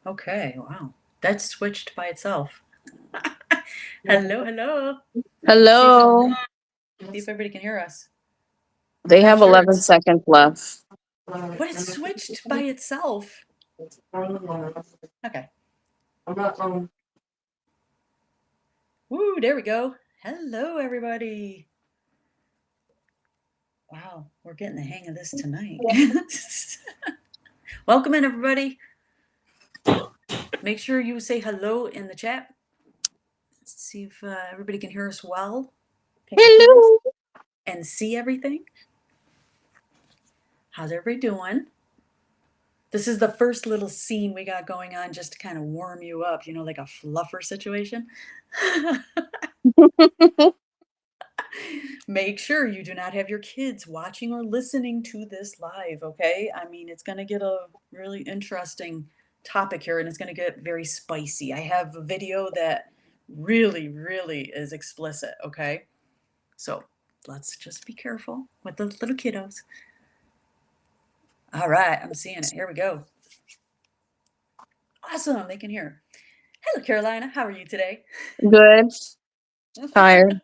Okay, wow. That switched by itself. Hello, hello. Let's Hello. see if everybody can hear us. They I'm not have sure 11 it's seconds left. what it switched by itself. Okay. Woo, there we go. Hello, everybody. Wow, we're getting the hang of this tonight. Welcome in, everybody. Make sure you say hello in the chat. Let's see if everybody can hear us well. Can you hear us Hello. and see everything? How's everybody doing? This is the first little scene we got going on just to kind of warm you up, like a fluffer situation. Make sure you do not have your kids watching or listening to this live, okay? I mean, it's going to get a really interesting topic here and it's going to get very spicy. I have a video that really, really is explicit, okay? So let's just be careful with the little kiddos. All right, I'm seeing it. Here we go. Awesome, they can hear. Hello, Carolina. How are you today? Good. Tired.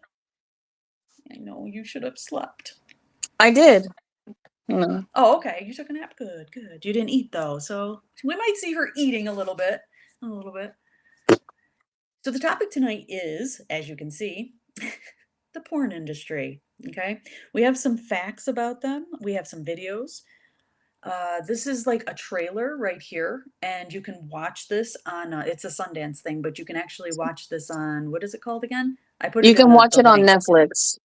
I know you should have slept. I did. No. Oh, okay. You took a nap. Good, good. You didn't eat though, so we might see her eating a little bit. A little bit. So the topic tonight is, as you can see, the porn industry. Okay. We have some facts about them. We have some videos. This is like a trailer right here, and you can watch this on. It's a Sundance thing, but you can actually watch this on what is it called again? I put it You in can watch the it on link. Netflix.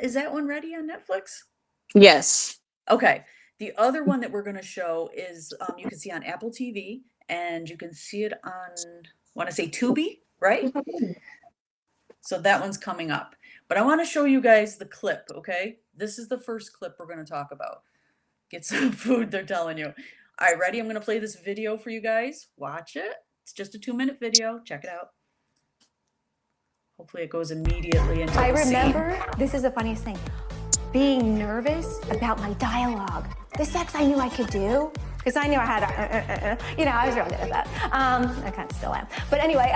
Is that one ready on Netflix? Yes. Okay. The other one that we're going to show is you can see on Apple TV and you can see it on, want to say Tubi, right? So that one's coming up. But I want to show you guys the clip, okay? This is the first clip we're going to talk about. Get some food, they're telling you. All right, ready? I'm going to play this video for you guys. Watch it. It's just a 2-minute video. Check it out. Hopefully it goes immediately into I the scene. remember, this is the funniest thing, being nervous about my dialogue. The sex I knew I could do, because I knew I had, I was real good at that. I kind of still am. But anyway,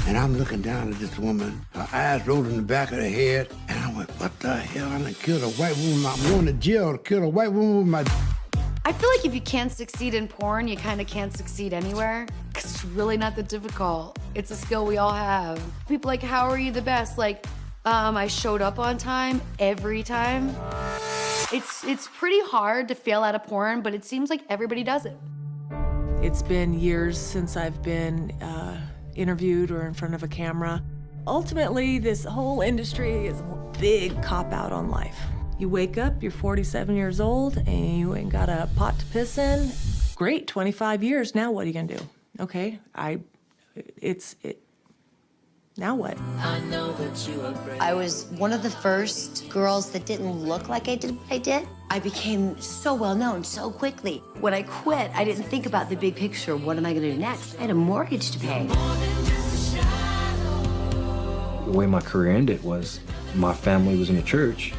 And I'm looking down at this woman, her eyes rolled in the back of her head, and I went, what the hell? I done killed a white woman. I'm going to jail to kill a white woman with my... I feel like if you can't succeed in porn, you kind of can't succeed anywhere. Cause it's really not that difficult. It's a skill we all have. People like, how are you the best? Like, I showed up on time every time. It's pretty hard to fail out of porn, but it seems like everybody does it. It's been years since I've been interviewed or in front of a camera. Ultimately, this whole industry is a big cop-out on life. You wake up, you're 47 years old, and you ain't got a pot to piss in. Great, 25 years, now what are you gonna do? Okay, now what? I was one of the first girls that didn't look like I did what I did. I became so well known so quickly. When I quit, I didn't think about the big picture. What am I gonna do next? I had a mortgage to pay. The way my career ended was my family was in the church.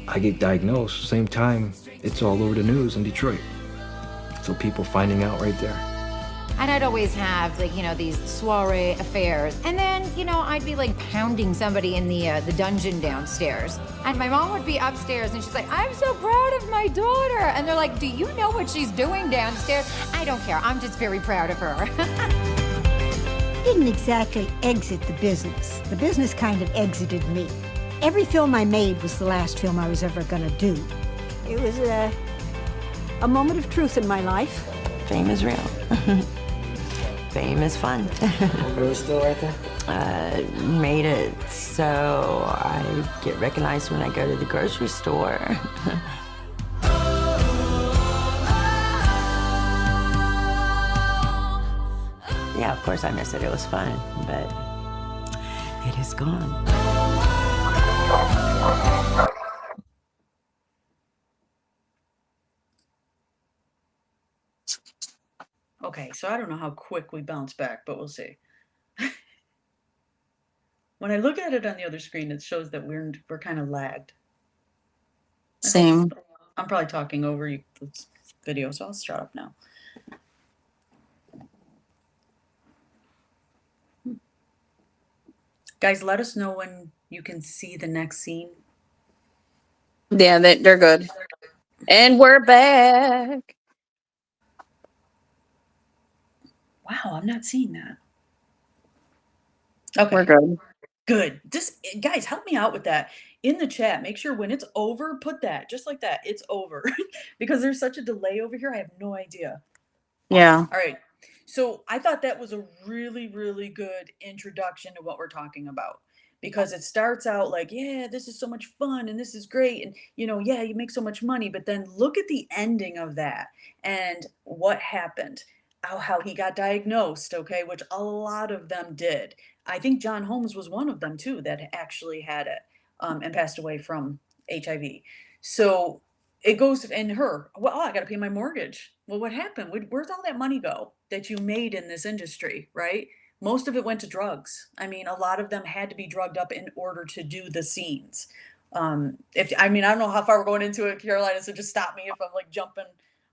I get diagnosed, same time, it's all over the news in Detroit. So people finding out right there. And I'd always have, these soiree affairs. And then, I'd be, pounding somebody in the dungeon downstairs. And my mom would be upstairs, and she's like, I'm so proud of my daughter. And they're like, do you know what she's doing downstairs? I don't care. I'm just very proud of her. Didn't exactly exit the business. The business kind of exited me. Every film I made was the last film I was ever gonna do. It was a moment of truth in my life. Fame is real. Fame is fun. It was still right there? Made it so I get recognized when I go to the grocery store. Yeah, of course I miss it. It was fun, but it is gone. Okay, so I don't know how quick we bounce back, but we'll see. When I look at it on the other screen, it shows that we're kind of lagged. Same. I'm probably talking over you. video, so I'll shut up now. Guys, let us know when you can see the next scene. Yeah, they're good. And we're back. Wow, I'm not seeing that. Okay. We're good. Good. Just guys, help me out with that in the chat. Make sure when it's over, put that just like that. It's over because there's such a delay over here. I have no idea. Yeah. All right. So I thought that was a really, really good introduction to what we're talking about because it starts out like, yeah, this is so much fun and this is great. And, yeah, you make so much money. But then look at the ending of that and what happened, how he got diagnosed, okay, which a lot of them did. I think John Holmes was one of them too that actually had it and passed away from HIV. So it goes in her. Well, I got to pay my mortgage. Well, what happened? Where's all that money go that you made in this industry, right? Most of it went to drugs. I mean, a lot of them had to be drugged up in order to do the scenes. If I mean, I don't know how far we're going into it, Carolina, so just stop me if I'm like jumping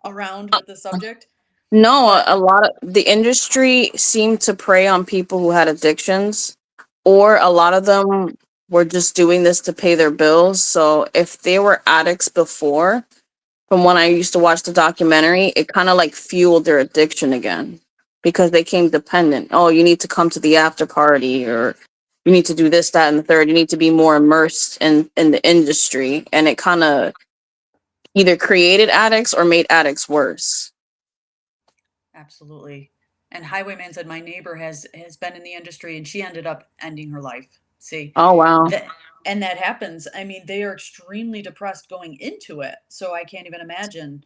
around with the subject. No, But a lot of the industry seemed to prey on people who had addictions, or a lot of them were just doing this to pay their bills. So if they were addicts before, from when I used to watch the documentary, it kind of like fueled their addiction again because they came dependent. Oh, you need to come to the after party, or you need to do this, that, and the third. You need to be more immersed in the industry, and it kind of either created addicts or made addicts worse. absolutely. And Highwayman said my neighbor has been in the industry and she ended up ending her life. See, Oh wow. that and that happens. I mean, they are extremely depressed going into it. So I can't even imagine,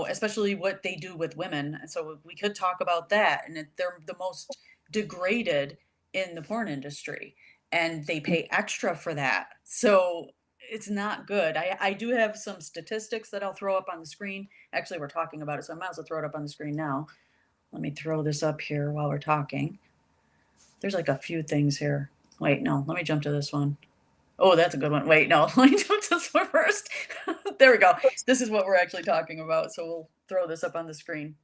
especially what they do with women. So we could talk about that. And they're the most degraded in the porn industry and they pay extra for that. So it's not good. I do have some statistics that I'll throw up on the screen. Actually, we're talking about it, so I might as well throw it up on the screen now. Let me throw this up here while we're talking. There's like a few things here. Wait, no, let me jump to this one. Oh, that's a good one. Wait, no, let me jump to this one first. There we go. This is what we're actually talking about. So we'll throw this up on the screen.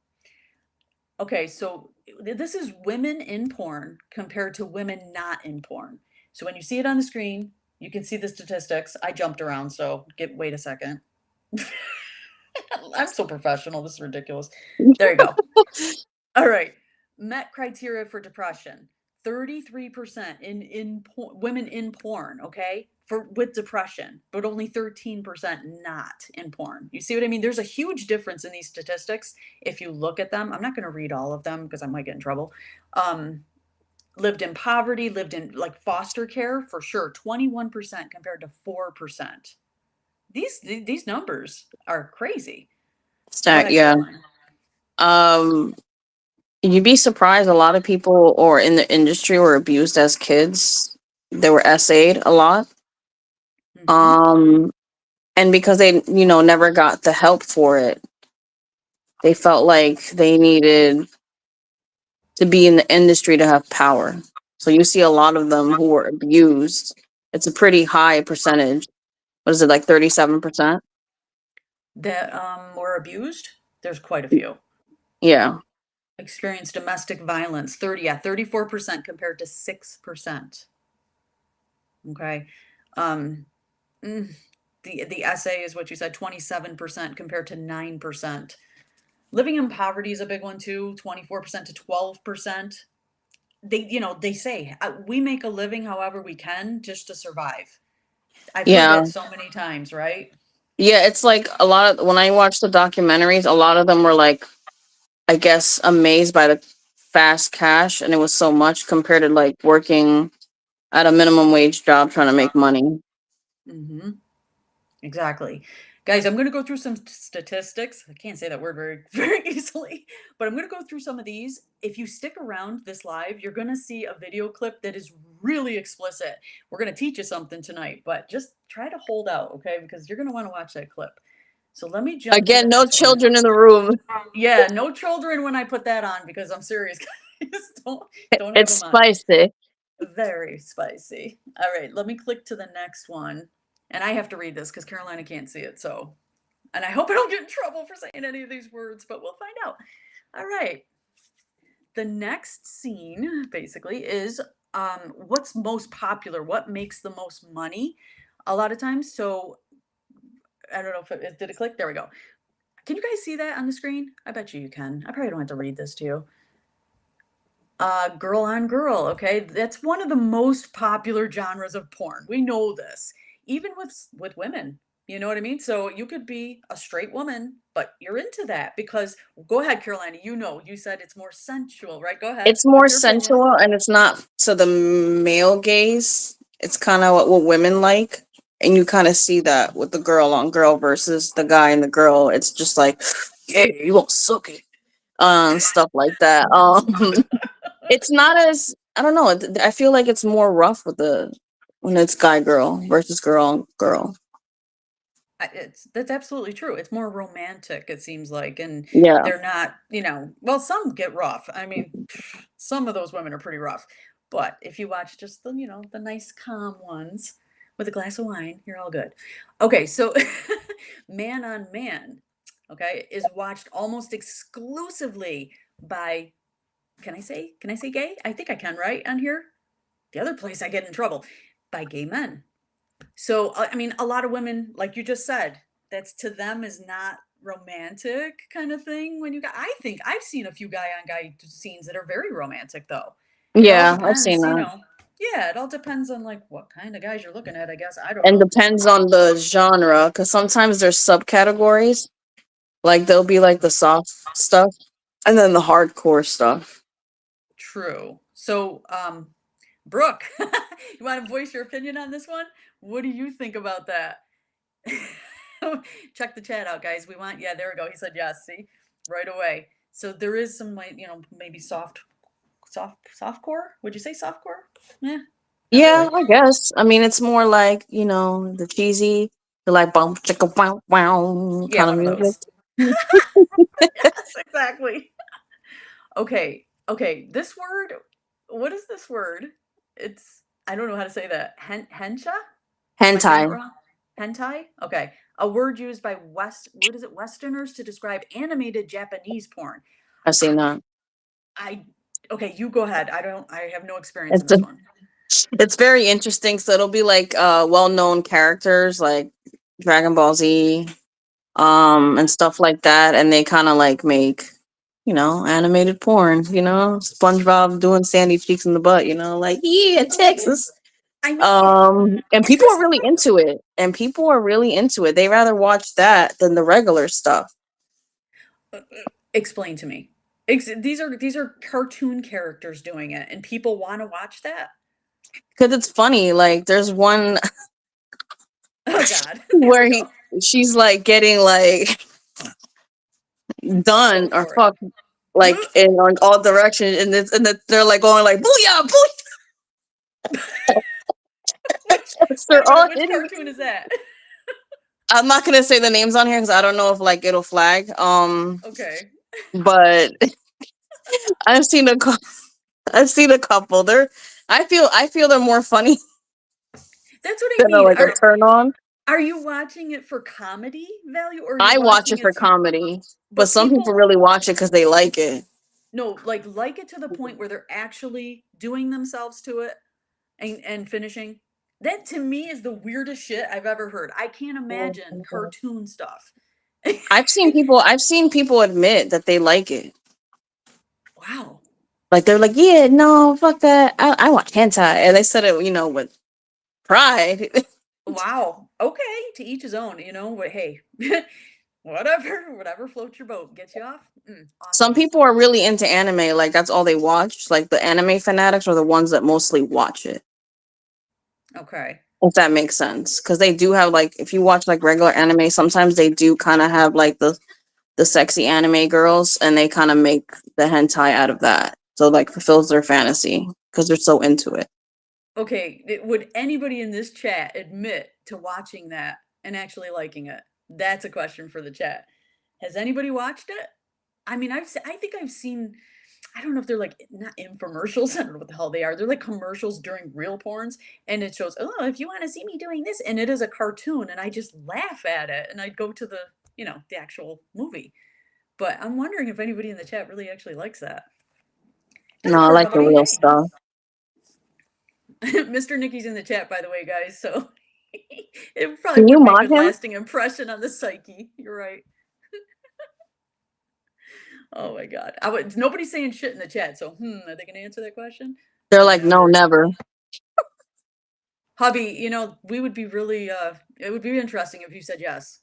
Okay, so this is women in porn compared to women not in porn. So when you see it on the screen, you can see the statistics. I jumped around, so wait a second. I'm so professional. This is ridiculous. There you go. All right. Met criteria for depression. 33% women in porn, okay? With depression, but only 13% not in porn. You see what I mean? There's a huge difference in these statistics if you look at them. I'm not going to read all of them because I might get in trouble. Lived in poverty, lived in like foster care for sure, 21% compared to 4%. These numbers are crazy. Go ahead, Yeah. Caroline. You'd be surprised. A lot of people or in the industry were abused as kids. They were SA'd a lot. Mhm. And because they, never got the help for it, they felt like they needed to be in the industry to have power. So you see a lot of them who were abused. It's a pretty high percentage. What is it, like 37%? That were abused. There's quite a few. Yeah. Experienced domestic violence. 34% compared to 6%. Okay. Um, the essay is what you said, 27% compared to 9%. Living in poverty is a big one too, 24% to 12%. They say we make a living however we can just to survive. I've heard Yeah. that so many times, right? Yeah, it's like a lot of when I watch the documentaries, a lot of them were like, I guess, amazed by the fast cash, and it was so much compared to like working at a minimum wage job trying to make money. Mm-hmm. Exactly. Guys, I'm going to go through some statistics. I can't say that word very, very easily, but I'm going to go through some of these. If you stick around this live, you're going to see a video clip that is really explicit. We're going to teach you something tonight, but just try to hold out, okay? Because you're going to want to watch that clip. So let me jump to the Again, no next one. children in the room. Yeah, no children when I put that on because I'm serious, guys. Don't have It's them on. spicy. Very spicy. All right, let me click to the next one. And I have to read this because Carolina can't see it. So And I hope I don't get in trouble for saying any of these words, but we'll find out. All right. The next scene basically is what's most popular, what makes the most money a lot of times. So I don't know if did it click? There we go. Can you guys see that on the screen? I bet you can. I probably don't have to read this to you. Girl on girl, okay? That's one of the most popular genres of porn. We know this. Even with women, you know what I mean? So you could be a straight woman, but you're into that because go ahead, Carolina, you said it's more sensual, right? Go ahead It's more with your opinion. sensual and it's not to the male gaze. It's kind of what women like. And you kind of see that with the girl on girl versus the guy and the girl. It's just like, yeah, you won't suck it. Stuff like that. It's not as, I don't know. I feel like it's more rough with when it's guy girl versus girl on girl. That's absolutely true. It's more romantic, it seems like, and Yeah. they're not, well, some get rough. I mean, some of those women are pretty rough. But if you watch just the nice calm ones with a glass of wine, you're all good. Okay, so Man on Man, okay, is watched almost exclusively by, can I say gay? I think I can, right, on here? The other place I get in trouble, by gay men. So, I mean, a lot of women, like you just said, that's to them is not romantic kind of thing when you got I think I've seen a few guy on guy scenes that are very romantic though. It all Yeah, I've seen depends, that. yeah, it all depends on like what kind of guys you're looking at, I guess. I don't And know. depends on the genre because sometimes there's subcategories. Like there'll be like the soft stuff and then the hardcore stuff. True. So, Brooke, you want to voice your opinion on this one? What do you think about that? Check the chat out, guys. Yeah, there we go. He said yes. See, right away. So there is some, like, maybe soft core. Would you say soft core? Yeah, not Yeah, really. I guess. I mean, it's more like, the cheesy, the like bump chicka wow wow Yeah, kind of one of music. those. Yes, exactly. Okay, okay. This word, what is this word? I don't know how to say that. Hensha? Am I saying it Hentai. wrong? Hentai? Okay. A word used by what is it, Westerners to describe animated Japanese porn. I've seen that. I okay, you go ahead. I have no experience in It's this one. it's very interesting. So it'll be like well-known characters like Dragon Ball Z, and stuff like that, and they kind of like make, animated porn, SpongeBob doing Sandy Cheeks in the butt, like, yeah, Texas. I know. And Is people this are really into it. And people are really into it. They rather watch that than the regular stuff. explain to me. These are cartoon characters doing it and people want to watch that? Because it's funny. Like there's one Oh god. Here where we go. she's like getting like Go done or for it. fucked like in like all directions, and they're like going like booyah, booyah. Wait They're a minute, all which hitting. cartoon is that? I'm not gonna say the names on here because I don't know if like it'll flag. Okay. But I've seen a couple. I've seen a couple. I feel they're more funny That's what I than mean. like a turn on. Are you watching it for comedy value or are you I watch watching it for it to comedy, but but some people people really watch it because they like it. no, like it to the point where they're actually doing themselves to it and finishing? That to me is the weirdest shit I've ever heard. I can't imagine cartoon stuff. I've seen people admit that they like it. Wow. Like they're like, yeah, no, fuck that. I watch hentai, and they said it, with pride. Wow. Okay, to each his own, but hey, whatever floats your boat, gets you off. Some Awesome. people are really into anime, like that's all they watch. Like the anime fanatics are the ones that mostly watch it. Okay. If that makes sense, because they do have like, if you watch like regular anime, sometimes they do kind of have like the sexy anime girls, and they kind of make the hentai out of that, so like fulfills their fantasy because they're so into it. Okay, would anybody in this chat admit to watching that and actually liking it? That's a question for the chat. Has anybody watched it? I mean, I think I've seen, I don't know if they're like not infomercials. I don't know what the hell they are. They're like commercials during real porns, and it shows, oh, if you want to see me doing this, and it is a cartoon, and I just laugh at it, and I'd go to the the actual movie. But I'm wondering if anybody in the chat really actually likes that. No, I like the real stuff. Mr. Nicky's in the chat, by the way, guys. So it probably Can you would make a mod him? lasting impression on the psyche. You're right. Oh my God. Nobody's saying shit in the chat. So, are they going to answer that question? They're like, no, never. Hubby, we would be really, it would be interesting if you said yes.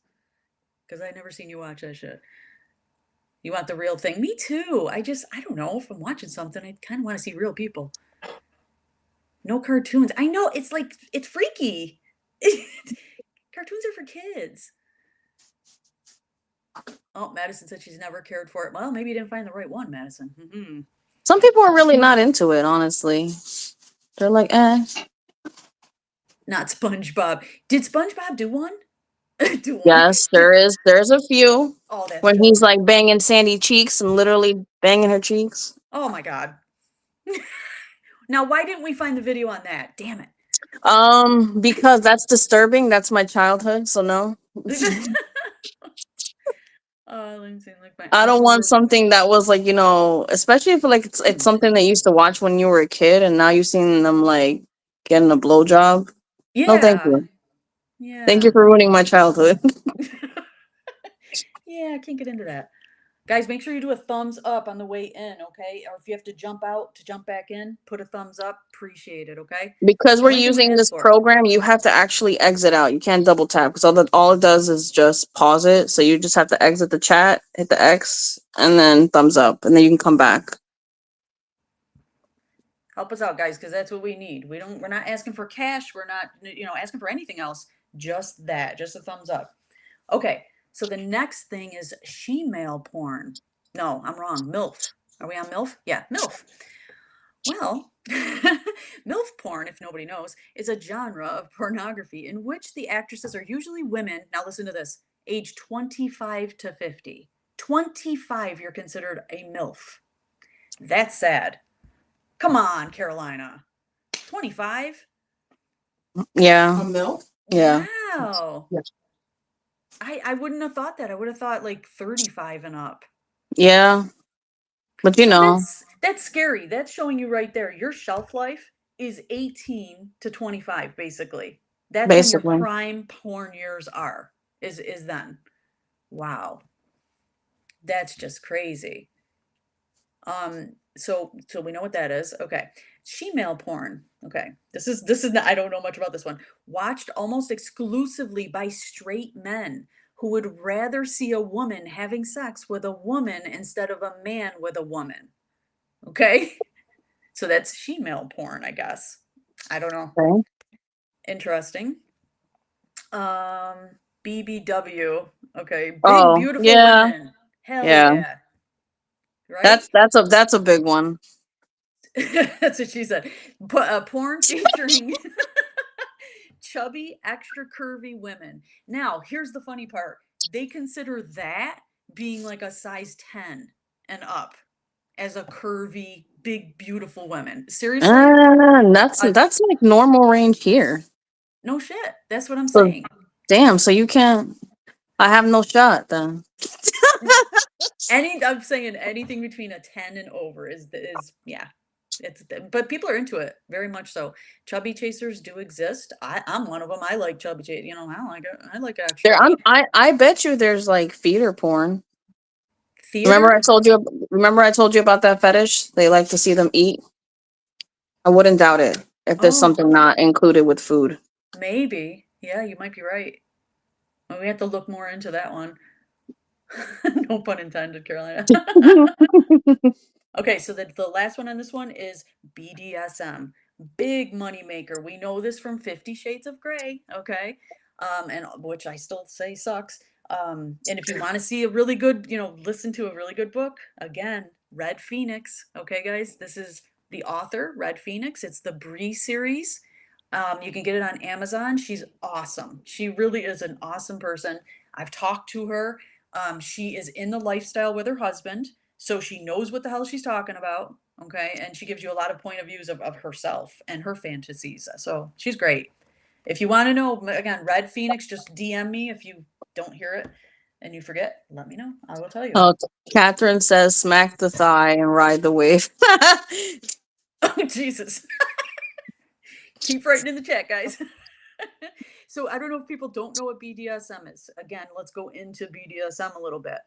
Because I never seen you watch that shit. You want the real thing? Me too. I don't know. If I'm watching something, I kind of want to see real people. No cartoons. I know. It's like, it's freaky. Cartoons are for kids. Oh, Madison said she's never cared for it. Well, maybe you didn't find the right one, Madison. Some people are really not into it, honestly. They're like, Not SpongeBob. Did SpongeBob do one? Yes, there's a few. Oh, that's when just he's like banging Sandy cheeks and literally banging her cheeks. Oh my God. Now, why didn't we find the video on that? Damn it. Because that's disturbing. That's my childhood, so no. I don't want something that was like, especially if like it's something that you used to watch when you were a kid and now you've seen them like getting a blowjob. Yeah. No, thank you. Yeah. Thank you for ruining my childhood. Yeah, I can't get into that. Guys, make sure you do a thumbs up on the way in, okay? Or if you have to jump out to jump back in, put a thumbs up. Appreciate it, okay? Because we're Only thing we using ask this for. program, you have to actually exit out. You can't double tap because all it does is just pause it. So you just have to exit the chat, hit the X, and then thumbs up, and then you can come back. Help us out, guys, because that's what we need. We're not asking for cash. We're not, asking for anything else. Just that, just a thumbs up. Okay, so the next thing is she-male porn. No, I'm wrong. MILF. Are we on MILF? Yeah, MILF. Well, MILF porn, if nobody knows, is a genre of pornography in which the actresses are usually women. Now listen to this, age 25 to 50. 25, you're considered a MILF. That's sad. Come on, Carolina. 25? Yeah. A MILF? Yeah. Wow. Yes. I wouldn't have thought that. I would have thought like 35 and up. Yeah. But that's scary. That's showing you right there. Your shelf life is 18 to 25, basically. That's when your prime porn years is then. Wow. That's just crazy. So we know what that is. Okay. She-male porn. Okay. This is not, I don't know much about this one. Watched almost exclusively by straight men who would rather see a woman having sex with a woman instead of a man with a woman. Okay. So that's she-male porn, I guess. I don't know. Okay. Interesting. BBW. Okay. Big beautiful women. Hell yeah. Right? That's a big one. That's what she said. Porn featuring chubby, extra curvy women. Now, here's the funny part. They consider that being like a size 10 and up as a curvy, big, beautiful woman. Seriously? That's like normal range here. No shit. That's what I'm saying. Damn, so you can't. I have no shot then. I'm saying anything between a 10 and over is yeah. But people are into it very much so. Chubby chasers do exist. I'm one of them. I like chubby chasers. I like it. I like extra. I bet you there's like feeder porn. Theater? Remember I told you about that fetish? They like to see them eat. I wouldn't doubt it if there's something not included with food. Maybe. Yeah, you might be right. Well, we have to look more into that one. No pun intended, Carolina. Okay, so the last one on this one is BDSM. Big money maker. We know this from 50 Shades of Grey, okay? And which I still say sucks. And if you want to see a really good, listen to a really good book, again, Red Phoenix. Okay, guys, this is the author, Red Phoenix. It's the Bree series. You can get it on Amazon. She's awesome. She really is an awesome person. I've talked to her. She is in the lifestyle with her husband, so she knows what the hell she's talking about. Okay, and she gives you a lot of point of views of herself and her fantasies. So she's great. If you want to know, again, Red Phoenix, just DM me if you don't hear it. and you forget, let me know. I will tell you. Oh, Catherine says, "Smack the thigh and ride the wave." Oh, Jesus. Keep writing in the chat, guys. So I don't know if people don't know what BDSM is. Again, let's go into BDSM a little bit.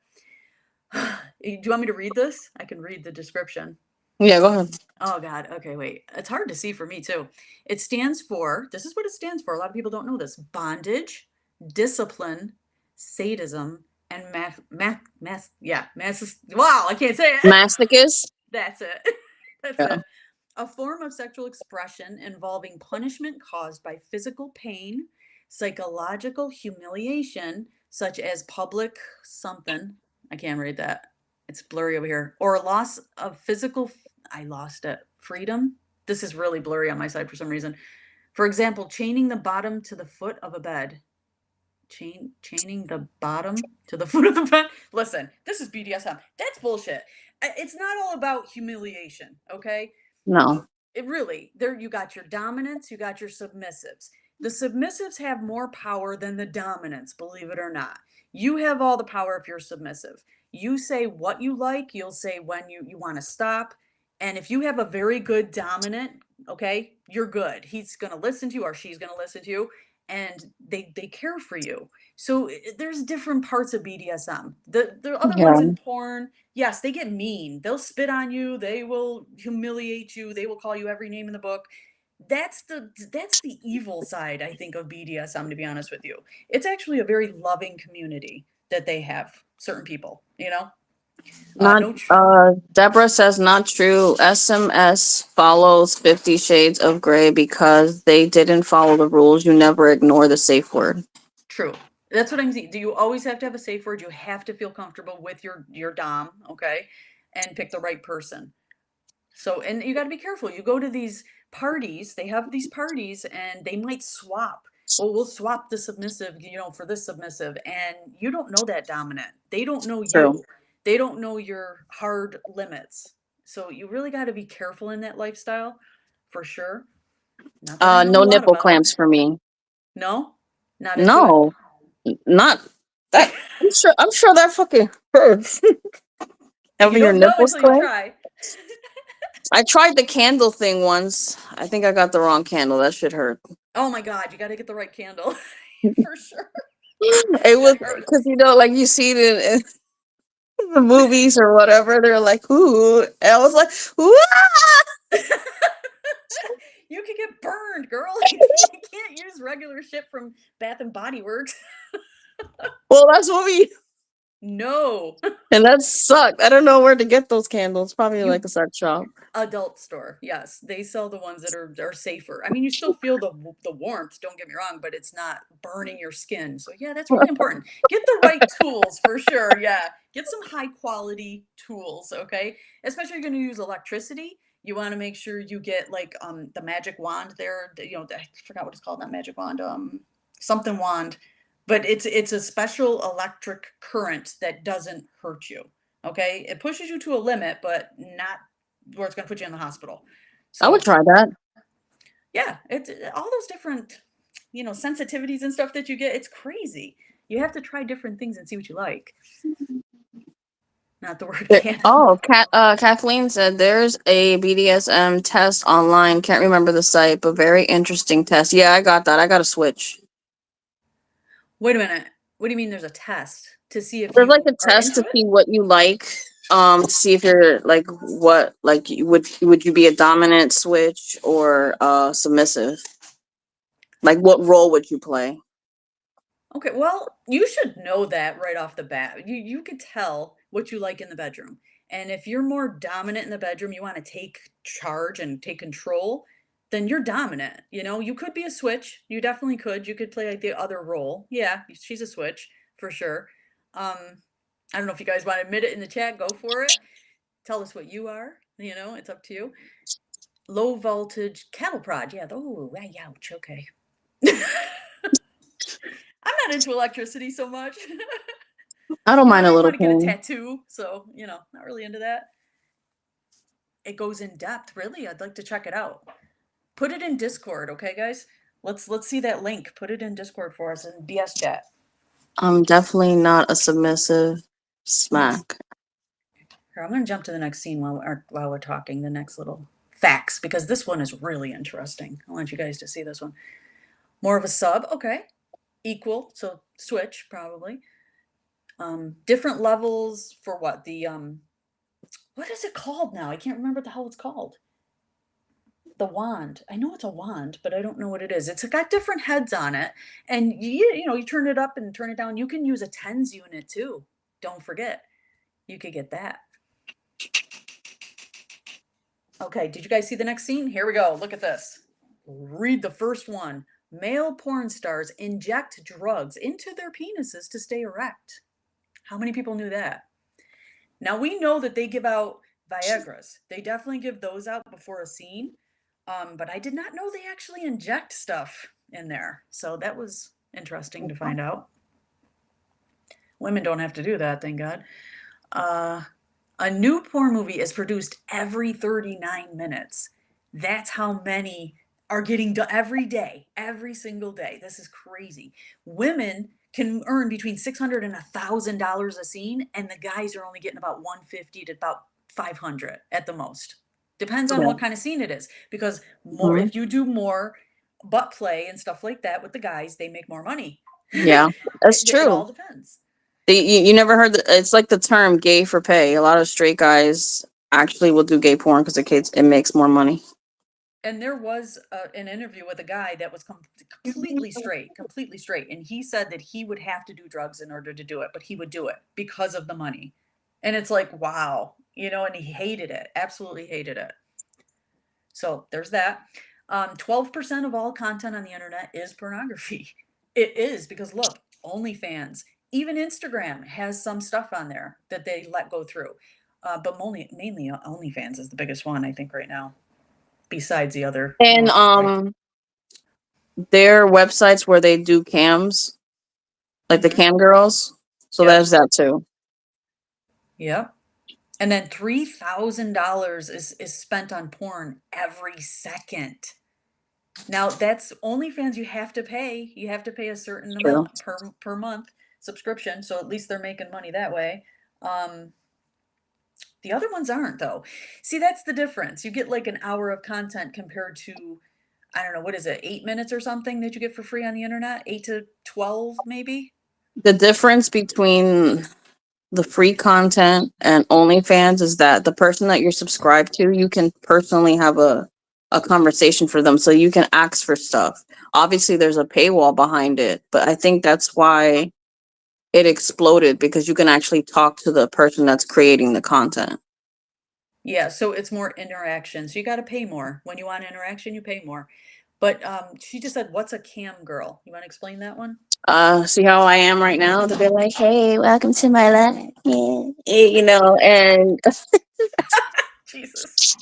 Do you want me to read this? I can read the description. Yeah, go ahead. Oh God. Okay, wait. It's hard to see for me too. It stands for, this is what it stands for. A lot of people don't know this. Bondage, discipline, sadism, and wow, I can't say it. Masochist. That's it. That's Yeah. it. A form of sexual expression involving punishment caused by physical pain, psychological humiliation, such as public something. I can't read that. It's blurry over here. Or loss of physical, I lost it. Freedom. This is really blurry on my side for some reason. For example, chaining the bottom to the foot of a bed. Chaining the bottom to the foot of the bed. Listen, this is BDSM. That's bullshit. It's not all about humiliation, okay? No. It really, there you got your dominants, you got your submissives. The submissives have more power than the dominants, believe it or not. You have all the power if you're submissive. You say what you like, you'll say when you want to stop. And if you have a very good dominant, okay, you're good. He's going to listen to you or she's going to listen to you, and they care for you. So there's different parts of BDSM. The other ones Yeah. in porn, yes, they get mean. They'll spit on you. They will humiliate you. They will call you every name in the book. That's the evil side, I think, of BDSM, to be honest with you. It's actually a very loving community that they have, certain people, you know? Not. No Deborah says not true. SMS follows 50 Shades of Grey because they didn't follow the rules. You never ignore the safe word. True. That's what I'm saying. Do you always have to have a safe word? You have to feel comfortable with your dom, okay? And pick the right person. So, and you got to be careful. You go to these parties, they have these parties and they might swap. Well, we'll swap the submissive, for this submissive. And you don't know that dominant. They don't know True. you. They don't know your hard limits. So you really got to be careful in that lifestyle for sure. Not that I know No a lot nipple about it. clamps for me. No? Not into it? No, not that. I'm sure that fucking hurts. You Having your don't know nipples until you clamped. try. I tried the candle thing once. I think I got the wrong candle. That shit hurt. Oh my God, you got to get the right candle for sure. It was Shit hurts. because like you see it in the movies or whatever. They're like, "Ooh," and I was like, "Ooh!" You can get burned, girl. You can't use regular shit from Bath and Body Works. Well, that's what we. No. And that sucked. I don't know where to get those candles. Probably like a sex shop. Adult store. Yes, they sell the ones that are safer. I mean, you still feel the warmth, don't get me wrong, but it's not burning your skin. So yeah, that's really important. Get the right tools for sure. Yeah. Get some high quality tools, okay? Especially if you're going to use electricity. You want to make sure you get like the magic wand there, I forgot what it's called, not magic wand, something wand. But it's a special electric current that doesn't hurt you. Okay? It pushes you to a limit, but not where it's going to put you in the hospital. I would So try that. yeah, it's all those different, sensitivities and stuff that you get. It's crazy. You have to try different things and see what you like. Not the word can. Oh, Kathleen said there's a BDSM test online. Can't remember the site, but very interesting test. Yeah, I got that. I got a switch. Wait a minute. What do you mean there's a test to see if There's like you a are test into to it? see what you like. To see if you're like what like would you be a dominant switch or submissive? Like what role would you play? Okay, well, you should know that right off the bat. You could tell what you like in the bedroom. And if you're more dominant in the bedroom, you want to take charge and take control, then you're dominant. You could be a switch. You definitely could. You could play like the other role. Yeah, she's a switch for sure. I don't know if you guys want to admit it in the chat, go for it. Tell us what you are. It's up to you. Low voltage cattle prod. Yeah, oh, ouch, okay. I'm not into electricity so much. I don't mind I a didn't little want to get a pain. tattoo, so not really into that. It goes in depth, really. I'd like to check it out. Put it in Discord, okay, guys? Let's see that link. Put it in Discord for us in BS chat. I'm definitely not a submissive smack. Here, I'm going to jump to the next scene while we're talking, the next little facts, because this one is really interesting. I want you guys to see this one. More of a sub, okay. Equal, so switch probably. Different levels for what? What is it called now? I can't remember what the hell it's called. The wand. I know it's a wand, but I don't know what it is. It's got different heads on it, and you turn it up and turn it down. You can use a tens unit too. Don't forget, you could get that. Okay, did you guys see the next scene? Here we go. Look at this. Read the first one. Male porn stars inject drugs into their penises to stay erect. How many people knew that? Now we know that they give out Viagra's. They definitely give those out before a scene. But I did not know they actually inject stuff in there. So that was interesting to find out. Women don't have to do that, thank God. A new porn movie is produced every 39 minutes. That's how many are getting done every day, every single day. This is crazy. Women can earn between $600 and $1,000 a scene, and the guys are only getting about 150 to about 500 at the most. Depends on what kind of scene it is, because if you do more butt play and stuff like that with the guys, they make more money. Yeah, that's It all true. depends. You never heard it's like the term gay for pay. A lot of straight guys actually will do gay porn because it makes more money. And there was an interview with a guy that was completely straight. And he said that he would have to do drugs in order to do it, but he would do it because of the money. And it's like, wow, and he hated it, absolutely hated it. So there's that. 12% of all content on the internet is pornography. It is, because look, OnlyFans, even Instagram has some stuff on there that they let go through. But mainly OnlyFans is the biggest one, I think, right now, besides the other And ones, right? there are websites where they do cams, like the cam girls. So Yep. there's that too. Yep. And then $3,000 is spent on porn every second. Now that's OnlyFans. You have to pay. You have to pay a certain amount per month subscription. So at least they're making money that way. The other ones aren't, though. See, that's the difference. You get like an hour of content compared to, I don't know, what is it, 8 minutes or something that you get for free on the internet? 8 to 12, maybe? The difference between the free content and OnlyFans is that the person that you're subscribed to, you can personally have a conversation for them, so you can ask for stuff. Obviously, there's a paywall behind it, but I think that's why it exploded, because you can actually talk to the person that's creating the content. Yeah, so it's more interaction. So you got to pay more. When you want interaction, you pay more. But she just said, "What's a cam girl?" You want to explain that one? See how I am right now? To be like, hey, welcome to my life. Yeah. And Jesus.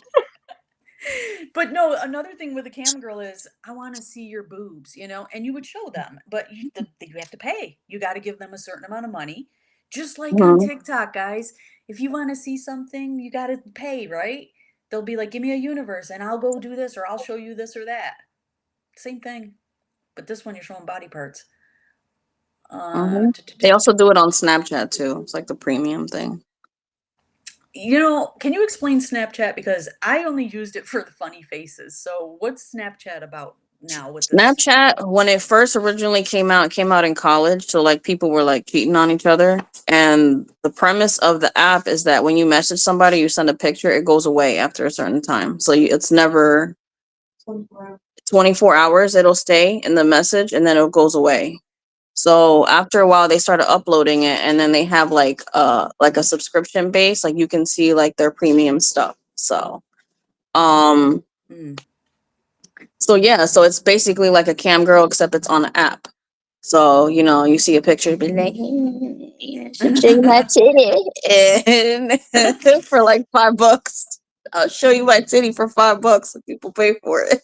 But no, another thing with a cam girl is, I want to see your boobs, and you would show them, but you have to pay. You got to give them a certain amount of money. Just like on TikTok, guys. If you want to see something, you got to pay, right? They'll be like, give me a universe and I'll go do this, or I'll show you this or that. Same thing. But this one, you're showing body parts. They also do it on Snapchat too. It's like the premium thing. Can you explain Snapchat? Because I only used it for the funny faces. So what's Snapchat about now with this? Snapchat, when it first originally came out in college. So like people were like cheating on each other. And the premise of the app is that when you message somebody, you send a picture, it goes away after a certain time. So it's never 24 hours. It'll stay in the message and then it goes away. So after a while, they started uploading it, and then they have like a subscription base, like you can see like their premium stuff. So, so it's basically like a cam girl, except it's on an app. So you see a picture, be like, show you my titty, and for like $5, I'll show you my titty for $5 if people pay for it.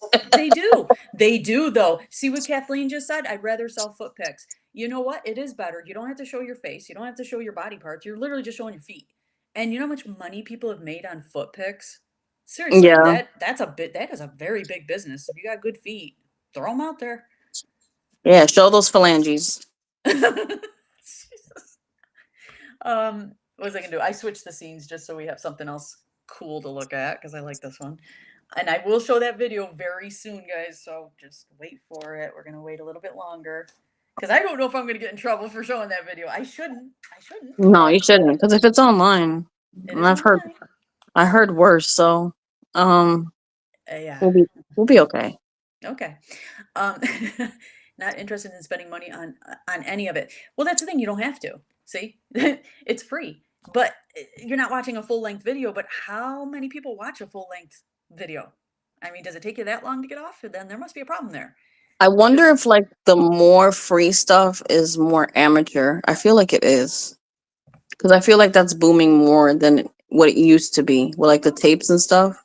They do though. See what Kathleen just said? I'd rather sell foot pics. You know what? It is better. You don't have to show your face. You don't have to show your body parts. You're literally just showing your feet. And you know how much money people have made on foot pics? Seriously, Yeah. that is a very big business. If you got good feet, throw them out there. Yeah, show those phalanges. What was I gonna do? I switched the scenes just so we have something else cool to look at because I like this one. And I will show that video very soon, guys. So just wait for it. We're gonna wait a little bit longer because I don't know if I'm gonna get in trouble for showing that video. I shouldn't. I shouldn't. No, But you shouldn't, because if it's online, it and is online. I heard worse. So, um, Yeah. we'll be okay. Okay. Um, not interested in spending money on any of it. Well, that's the thing. You don't have to. See, it's free, but you're not watching a full length video. But how many people watch a full length video? I mean, does it take you that long to get off? Then there must be a problem there. I wonder 'Cause- if like the more free stuff is more amateur. I feel like it is, because I feel like that's booming more than what it used to be with like the tapes and stuff.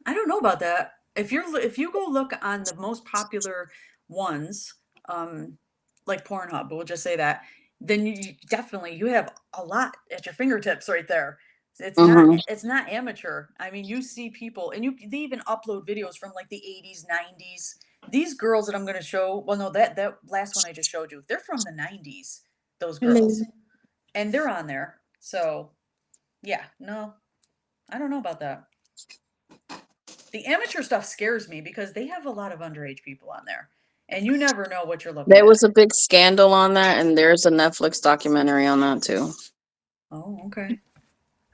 I don't know about that. If you go look on the most popular ones, um, like Pornhub, we'll just say that, then you definitely you have a lot at your fingertips right there. Hmm. It's not amateur. I mean, you see people and they even upload videos from like the 80s, 90s. These girls that I'm going to show, well no, that last one I just showed you, they're from the 90s, those girls. And they're on there. So, yeah, no. I don't know about that. The amateur stuff scares me because they have a lot of underage people on there, and you never know what you're looking There at. was a big scandal on that, and there's a Netflix documentary on that too. Oh, okay.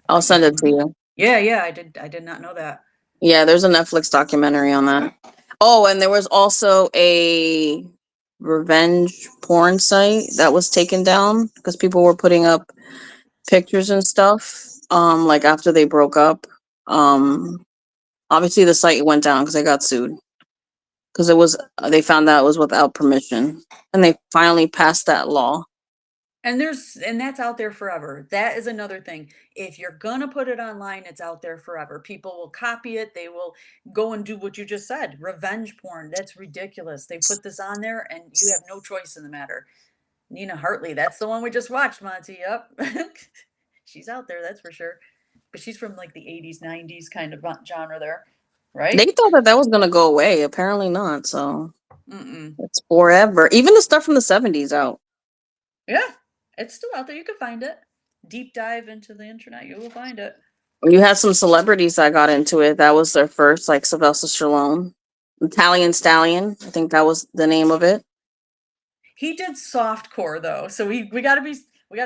I'll send it to you. Yeah, yeah, I did not know that. Yeah, there's a Netflix documentary on that. Oh, and there was also a revenge porn site that was taken down because people were putting up pictures and stuff. Like after they broke up. Um, Obviously the site went down because they got sued because it was they found out it was without permission, and they finally passed that law. And that's out there forever. That is another thing. If you're gonna put it online, it's out there forever. People will copy it. They will go and do what you just said. Revenge porn. That's ridiculous. They put this on there and you have no choice in the matter. Nina Hartley, that's the one we just watched, Monty. Yep. She's out there, that's for sure. But she's from like the 80s, 90s kind of genre there, They right? thought that that was gonna go away. Apparently not. So Mm-mm. it's forever. Even the stuff from the '70s out. Yeah, it's still out there. You can find it. Deep dive into the internet, you will find it. You had some celebrities that got into it. That was their first, like Sylvester Stallone, Italian Stallion. I think that was the name of it. He did soft core though, so we gotta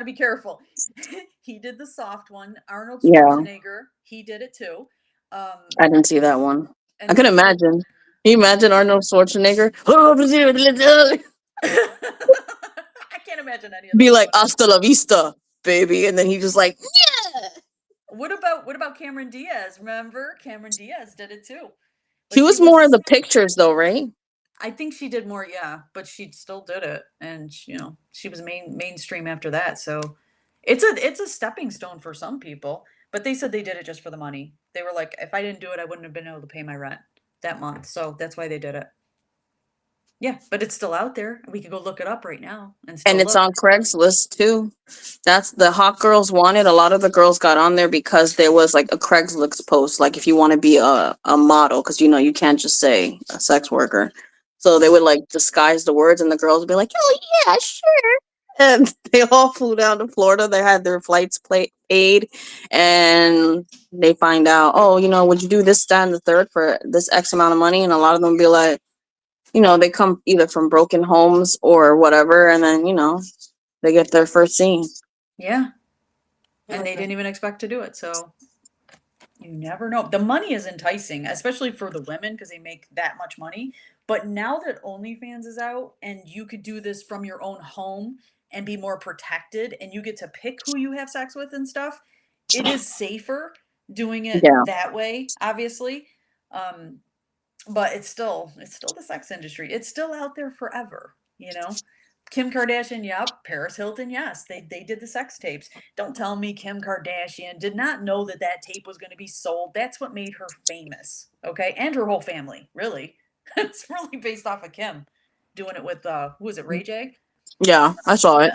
be careful. He did the soft one. Arnold Yeah, Schwarzenegger, he did it too. I didn't see that one. I And can then imagine. Can you imagine Arnold Schwarzenegger? I can't imagine any of Be them like doing it. "Hasta la vista, baby," and then he just like, yeah. What about Cameron Diaz? Remember, Cameron Diaz did it too, but He she was more in was. the pictures though, right? I think she did more, yeah, but she still did it, and you know she was mainstream after that. So it's a stepping stone for some people. But they said they did it just for the money. They were like, if I didn't do it, I wouldn't have been able to pay my rent that month. So that's why they did it. Yeah, but it's still out there. We could go look it up right now and And still it's look. on Craigslist too. That's the hot girls wanted. A lot of the girls got on there because there was like a Craigslist post, like if you want to be a model, because you know you can't just say a sex worker. So they would like disguise the words, and the girls would be like, "Oh yeah, sure." And they all flew down to Florida. They had their flights paid, and they find out, oh, you know, would you do this, that, and the third for this X amount of money? And a lot of them be like, you know, they come either from broken homes or whatever, and then, you know, they get their first scene. Yeah, and they didn't even expect to do it. So you never know. The money is enticing, especially for the women because they make that much money. But now that OnlyFans is out and you could do this from your own home and be more protected and you get to pick who you have sex with and stuff, it is safer doing it Yeah. that way, obviously. Um, but it's still the sex industry. It's still out there forever, you know. Kim Kardashian, yep. Paris Hilton, yes. They did the sex tapes. Don't tell me Kim Kardashian did not know that that tape was going to be sold. That's what made her famous, okay? And her whole family, really. It's really based off of Kim doing it with who was it, Ray J? Yeah, I saw it.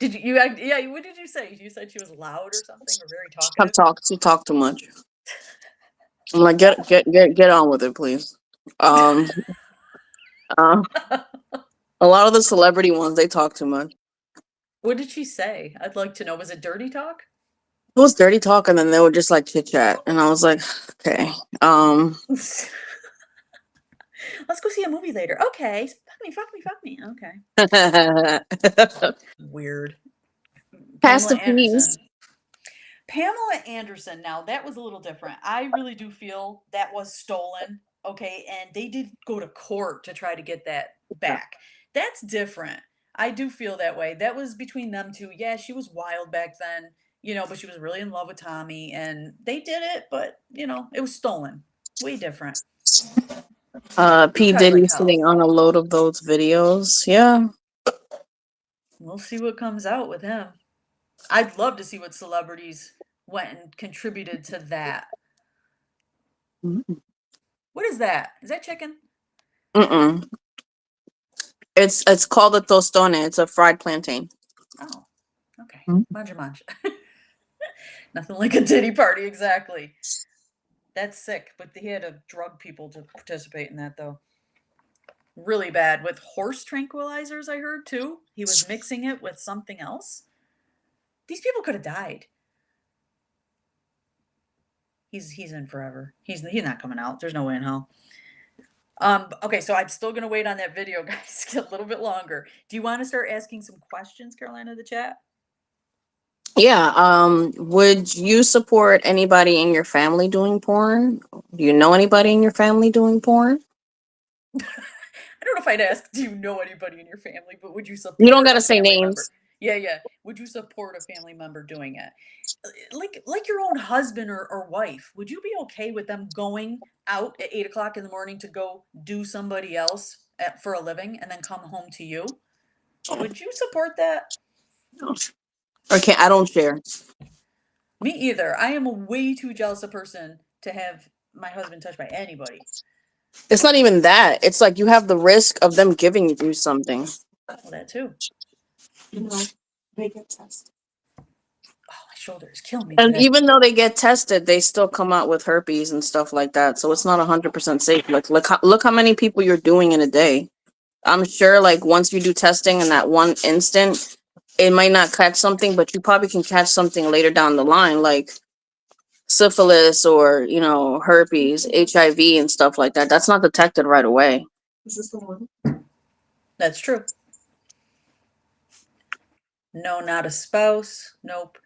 Yeah. Yeah, what did you say? You said she was loud or something or very talkative? She talked too much. I'm like, get on with it, please. Um, uh, a lot of the celebrity ones, they talk too much. What did she say? I'd like to know. Was it dirty talk? It was dirty talk, and then they would just like chit chat, and I was like, okay. Let's go see a movie later. Okay. Fuck me. Okay. Weird. Pass Pamela the Anderson. peas. Pamela Anderson, now that was a little different. I really do feel that was stolen, okay? And they did go to court to try to get that back. That's different. I do feel that way. That was between them two. Yeah, she was wild back then, but she was really in love with Tommy and they did it, but, it was stolen. Way different. He P. tried like Diddy hell. sitting on a load of those videos. Yeah. We'll see what comes out with him. I'd love to see what celebrities went and contributed to that. What is that? Is that chicken? Mm-mm. It's called a tostone. It's a fried plantain. Oh, okay. Manja. Nothing like a titty party, exactly. That's sick, but he had to drug people to participate in that, though. Really bad. With horse tranquilizers, I heard, too. He was mixing it with something else. These people could have died. He's in forever. He's not coming out. There's no way in hell. Okay, so I'm still gonna wait on that video, guys. Get a little bit longer. Do you want to start asking some questions, Carolina, the chat? Yeah. Would you support anybody in your family doing porn? Do you know anybody in your family doing porn? I don't know if I'd ask, do you know anybody in your family, but would you You don't support gotta a say family member? names. Yeah. Would you support a family member doing it? Like your own husband or wife, would you be okay with them going out at 8 o'clock in the morning to go do somebody else for a living and then come home to you? Would you support that? Okay, I don't share. Me either. I am a way too jealous a person to have my husband touched by anybody. It's not even that. It's like you have the risk of them giving you something. Well, that too. They get tested. Oh, my shoulder is killing me And today. even though they get tested, they still come out with herpes and stuff like that. So it's not 100% safe. Like, look how many people you're doing in a day. I'm sure, like, once you do testing in that one instant, it might not catch something, but you probably can catch something later down the line, like syphilis or, herpes, HIV, and stuff like that. That's not detected right away. That's true. No, not a spouse. Nope.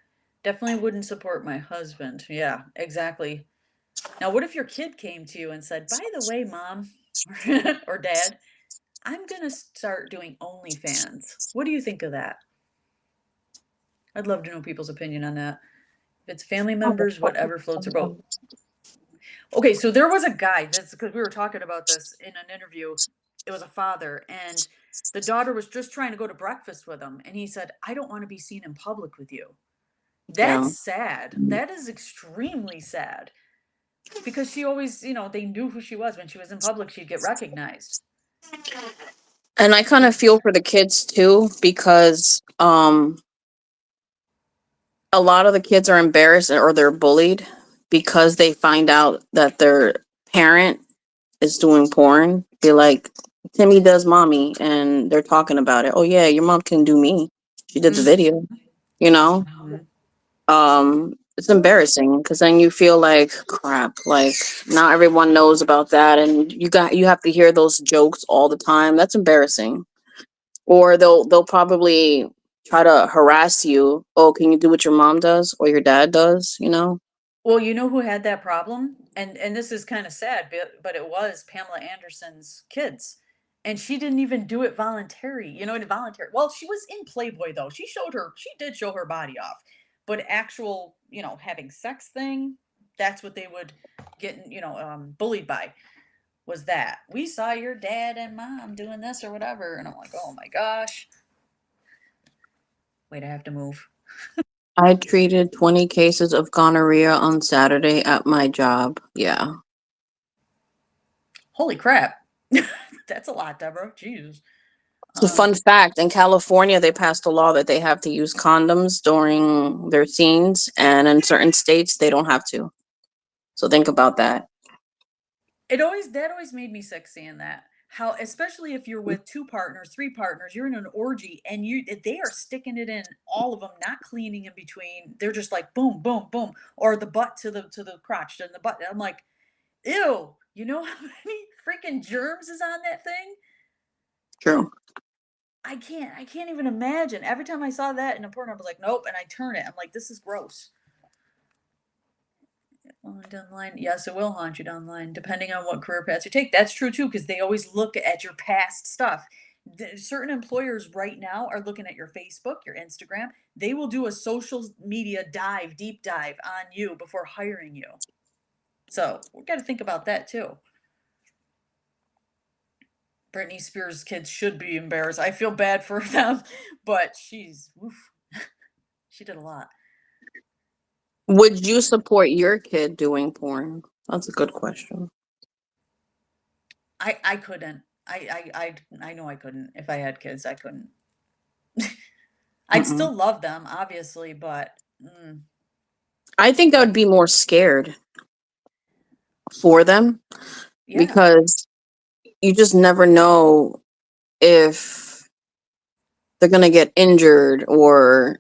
Definitely wouldn't support my husband. Yeah, exactly. Now, what if your kid came to you and said, by the way, mom or dad, I'm going to start doing OnlyFans. What do you think of that? I'd love to know people's opinion on that. If it's family members, whatever floats your boat. Okay, so there was a guy, that's because we were talking about this in an interview. It was a father, and the daughter was just trying to go to breakfast with him. And he said, I don't want to be seen in public with you. Yeah. That's sad. That is extremely sad. Because she always, they knew who she was. When she was in public, she'd get recognized. And I kind of feel for the kids too, because a lot of the kids are embarrassed or they're bullied because they find out that their parent is doing porn. Be like, Timmy does mommy, and they're talking about it. Oh yeah, your mom can do me. She did the video, you know? It's embarrassing because then you feel like crap, like not everyone knows about that, and you have to hear those jokes all the time. That's embarrassing. Or they'll probably try to harass you. Oh, can you do what your mom does or your dad does, you know? Well, you know who had that problem? And this is kind of sad, but it was Pamela Anderson's kids. And she didn't even do it voluntary, involuntary. Well, she was in Playboy though. She did show her body off. But actual, having sex thing, that's what they would get, bullied by, was that. We saw your dad and mom doing this or whatever. And I'm like, oh my gosh. Wait, I have to move. I treated 20 cases of gonorrhea on Saturday at my job. Yeah. Holy crap. That's a lot, Deborah. Jeez. It's a fun fact. In California, they passed a law that they have to use condoms during their scenes, and in certain states, they don't have to. So think about that. That always made me sick seeing that. how, especially if you're with 2 partners, 3 partners, you're in an orgy and they are sticking it in all of them, not cleaning in between. They're just like boom, boom, boom, or the butt to the crotch and the butt. I'm like, ew. You know how many freaking germs is on that thing? True. I can't even imagine. Every time I saw that in a porn, I was like, nope, and I turn it. I'm like, this is gross. Down the line, yes, it will haunt you down the line, depending on what career path you take. That's true too, because they always look at your past stuff. Certain employers right now are looking at your Facebook, your Instagram. They will do a social media dive, deep dive on you before hiring you. So we got to think about that too. Britney Spears' kids should be embarrassed. I feel bad for them, but she's, oof, she did a lot. Would you support your kid doing porn? That's a good question. I couldn't. I know I couldn't. If I had kids, I couldn't. I'd Mm-mm. still love them, obviously, but I think I would be more scared for them yeah, because you just never know if they're gonna get injured or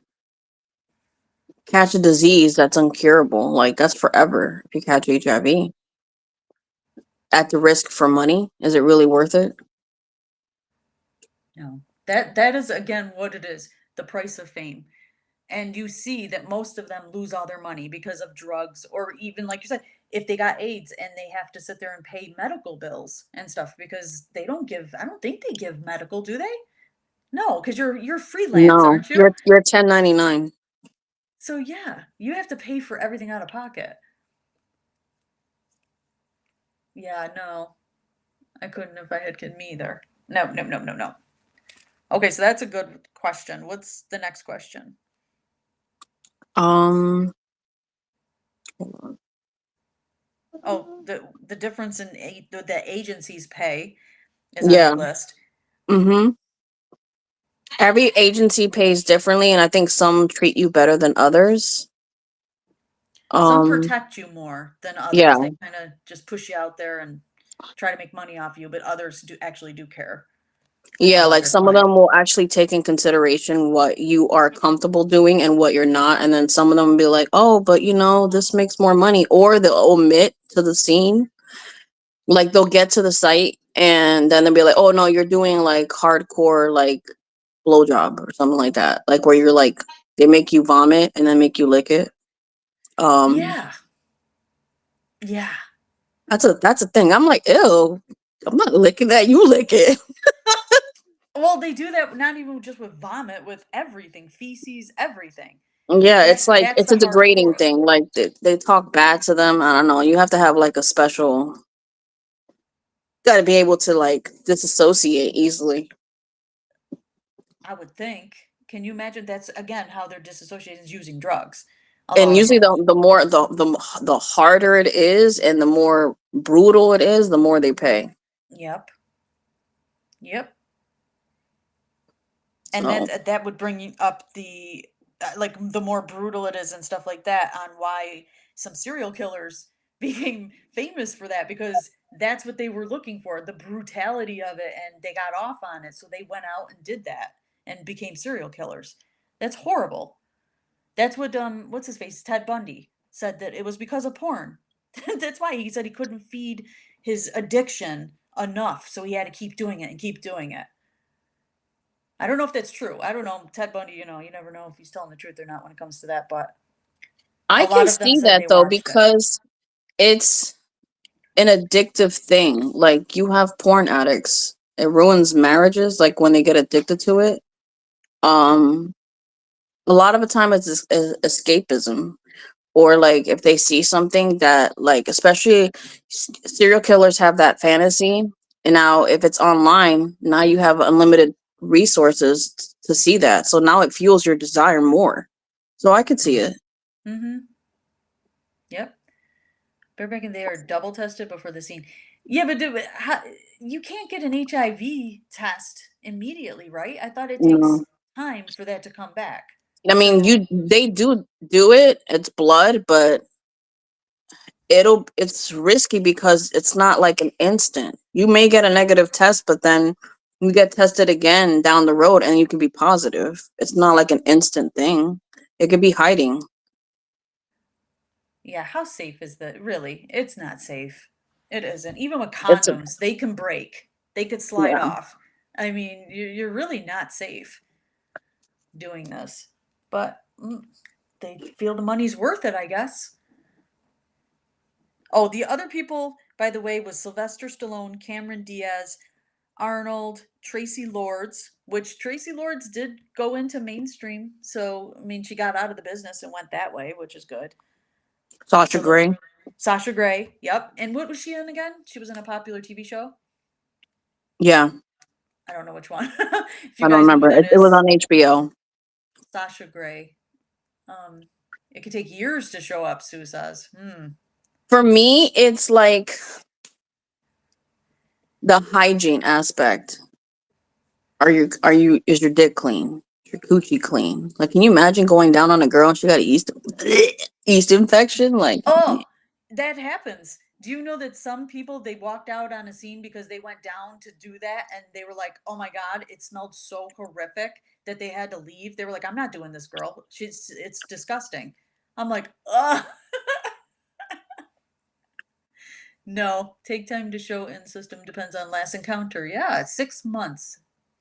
catch a disease that's incurable. Like that's forever if you catch HIV. At the risk for money, is it really worth it? no. That is again what it is, the price of fame. And you see that most of them lose all their money because of drugs, or even like you said, if they got AIDS and they have to sit there and pay medical bills and stuff because they don't give, I don't think they give medical, do they? No, because you're freelance, No, aren't you? you're 1099. So yeah, you have to pay for everything out of pocket. Yeah, no, I couldn't if I had kid me either. No, no, no, no, no. Okay, so that's a good question. What's the next question? Um, hold on. Oh, the difference in the agencies pay is on Yeah. your list. Mm-hmm. Every agency pays differently, and I think some treat you better than others. Some Um, protect you more than yeah, others. They kind of just push you out there and try to make money off you, but others do actually do care yeah, about like their some of client. them will actually take in consideration what you are comfortable doing and what you're not, and then some of them will be like, "Oh, but you know, this makes more money," or they'll omit to the scene. Like they'll get to the site and then they'll be like, "Oh no, you're doing like hardcore like blowjob or something like that," like where you're like they make you vomit and then make you lick it. Um, Yeah. Yeah. that's a thing. I'm like, ew, I'm not licking that. You lick it. Well, they do that not even just with vomit, with everything, feces, everything. Yeah, it's like That's it's the a degrading hardcore. thing. Like they talk bad to them. I don't know. You have to have like a special. Got to be able to like disassociate easily. I would think. Can you imagine? That's again how they're disassociated is using drugs. And usually, Um, the more the harder it is, and the more brutal it is, the more they pay. yep. Yep. And So that would bring you up the like the more brutal it is and stuff like that on why some serial killers became famous for that, because that's what they were looking for, the brutality of it, and they got off on it, so they went out and did that and became serial killers. That's horrible. That's what what's his face, Ted Bundy, said, that it was because of porn. That's why he said he couldn't feed his addiction enough, so he had to keep doing it and keep doing it. I don't know if that's true. I don't know. Ted Bundy, you never know if he's telling the truth or not when it comes to that, but a I can lot of them see said that they though watched it. because it's an addictive thing. Like you have porn addicts. It ruins marriages. Like when they get addicted to it. Um, a lot of the time it's escapism, or like if they see something that like, especially serial killers have that fantasy, and now if it's online, now you have unlimited resources to see that. So now it fuels your desire more. So I could see it. Mm-hmm. Yep. Bareback and they are double tested before the scene. Yeah, but you can't get an HIV test immediately, right? I thought it You takes know. time for that to come back. I mean, So they do it. It's blood, but it's risky because it's not like an instant. You may get a negative test, but then you get tested again down the road and you can be positive. It's not like an instant thing. It could be hiding. Yeah, how safe is that? Really, it's not safe. It isn't. Even with It's a condoms, they can break. They could slide yeah. off. I mean, you're really not safe doing this. But they feel the money's worth it, I guess. Oh, the other people, by the way, was Sylvester Stallone, Cameron Diaz, Arnold, Tracy Lords, which Tracy Lords did go into mainstream. So, I mean, she got out of the business and went that way, which is good. Sasha So those Grey. Sasha Grey, yep. And what was she in again? She was in a popular TV show. Yeah, I don't know which one. If you I don't guys know who remember. that It was is, on HBO. Sasha Grey. It could take years to show up, Sue says. For me, it's like the hygiene aspect. Is your dick clean? Is your coochie clean? Like, can you imagine going down on a girl and she got a yeast infection? Like, Oh, that happens. Do you know that some people they walked out on a scene because they went down to do that and they were like, "Oh my god, it smelled so horrific that they had to leave." They were like, "I'm not doing this, girl. It's disgusting." I'm like, "Ugh." No, take time to show in system depends on last encounter. Yeah, 6 months.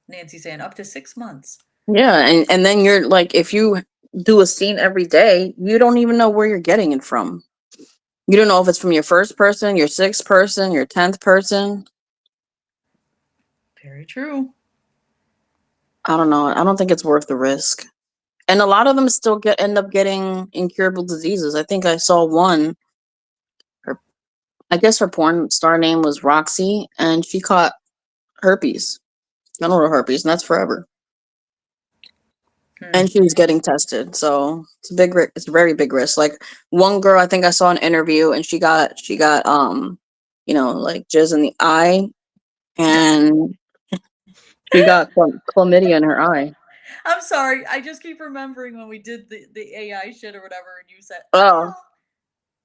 Nancy saying up to 6 months. yeah, and then you're like, if you do a scene every day, you don't even know where you're getting it from. You don't know if it's from your first person, your sixth person, your 10th person. Very true. I don't know. I don't think it's worth the risk. And a lot of them still end up getting incurable diseases. I think I saw one. Her, I guess her porn star name was Roxy, and she caught herpes, genital herpes, and that's forever. And she was getting tested, so it's a big. It's a very big risk. Like one girl, I think I saw an interview, and she got like jizz in the eye, and she got chlamydia in her eye. I'm sorry. I just keep remembering when we did the AI shit or whatever, and you said, Oh, "Oh,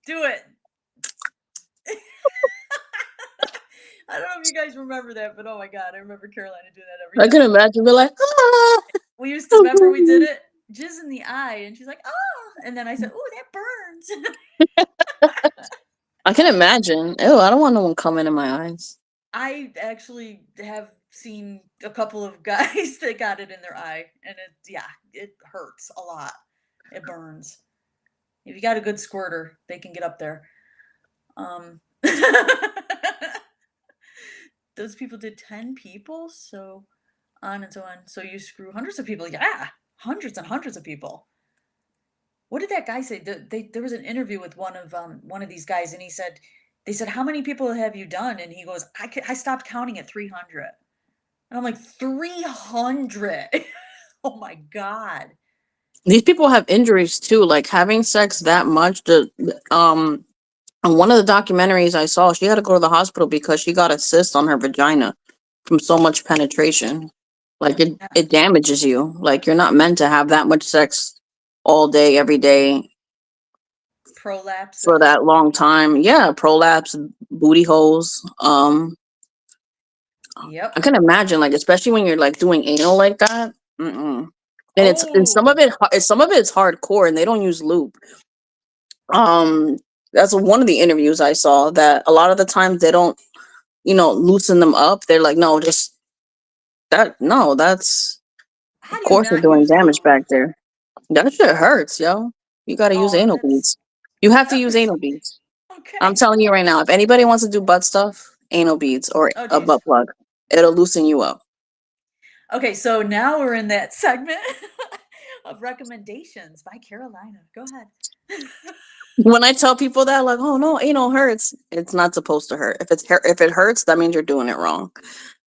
do it." I don't know if you guys remember that, but oh my god, I remember Carolina doing that every I can time. imagine. Be like, ah. We used to remember we did it, jizz in the eye, and she's like, "Oh," and then I said, "Oh, that burns." I can imagine. Ew, I don't want no one coming in my eyes. I actually have seen a couple of guys that got it in their eye, and it hurts a lot. It burns. If you got a good squirter, they can get up there. Um, those people did 10 people, so on and so on. So you screw hundreds of people. Yeah, hundreds and hundreds of people. What did that guy say? There was an interview with one of these guys, and he said, they said, "How many people have you done?" And he goes, I stopped counting at 300. And I'm like, 300. Oh my God. These people have injuries too, like having sex that much. On one of the documentaries I saw, she had to go to the hospital because she got a cyst on her vagina from so much penetration. Like Yeah. it damages you. Like you're not meant to have that much sex all day, every day for Prolapses. that long time. Yeah, prolapse, booty holes. I Yep. can imagine, like especially when you're like doing anal like that. Mm-mm. And some Oh, of it's hardcore, and they don't use lube. Um, that's one of the interviews I saw, that a lot of the times they don't, loosen them up. They're like, no, just that. No, that's how of do you course they're not doing use damage lube? back there. That shit hurts, yo. You got to use Oh, anal that's beads. You have to use that's anal beads. I'm okay. telling you right now, if anybody wants to do butt stuff, anal beads or Oh, a geez. butt plug, it'll loosen you up. Okay, so now we're in that segment of recommendations by Carolina. Go ahead. When I tell people that, like, oh no, anal hurts, it's not supposed to hurt. If it hurts, that means you're doing it wrong.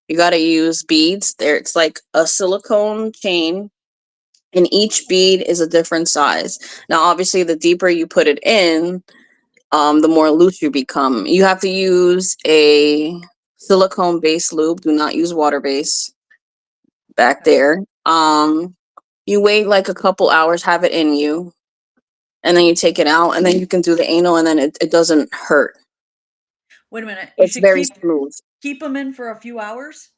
You got to use beads. It's like a silicone chain, and each bead is a different size. Now, obviously, the deeper you put it in, the more loose you become. You have to use a silicone based lube. Do not use water base back Okay. there. You wait like a couple hours, have it in you. and then you take it out, and then you can do the anal, and then it doesn't hurt. Wait a minute. You It's should very smooth. keep them in for a few hours.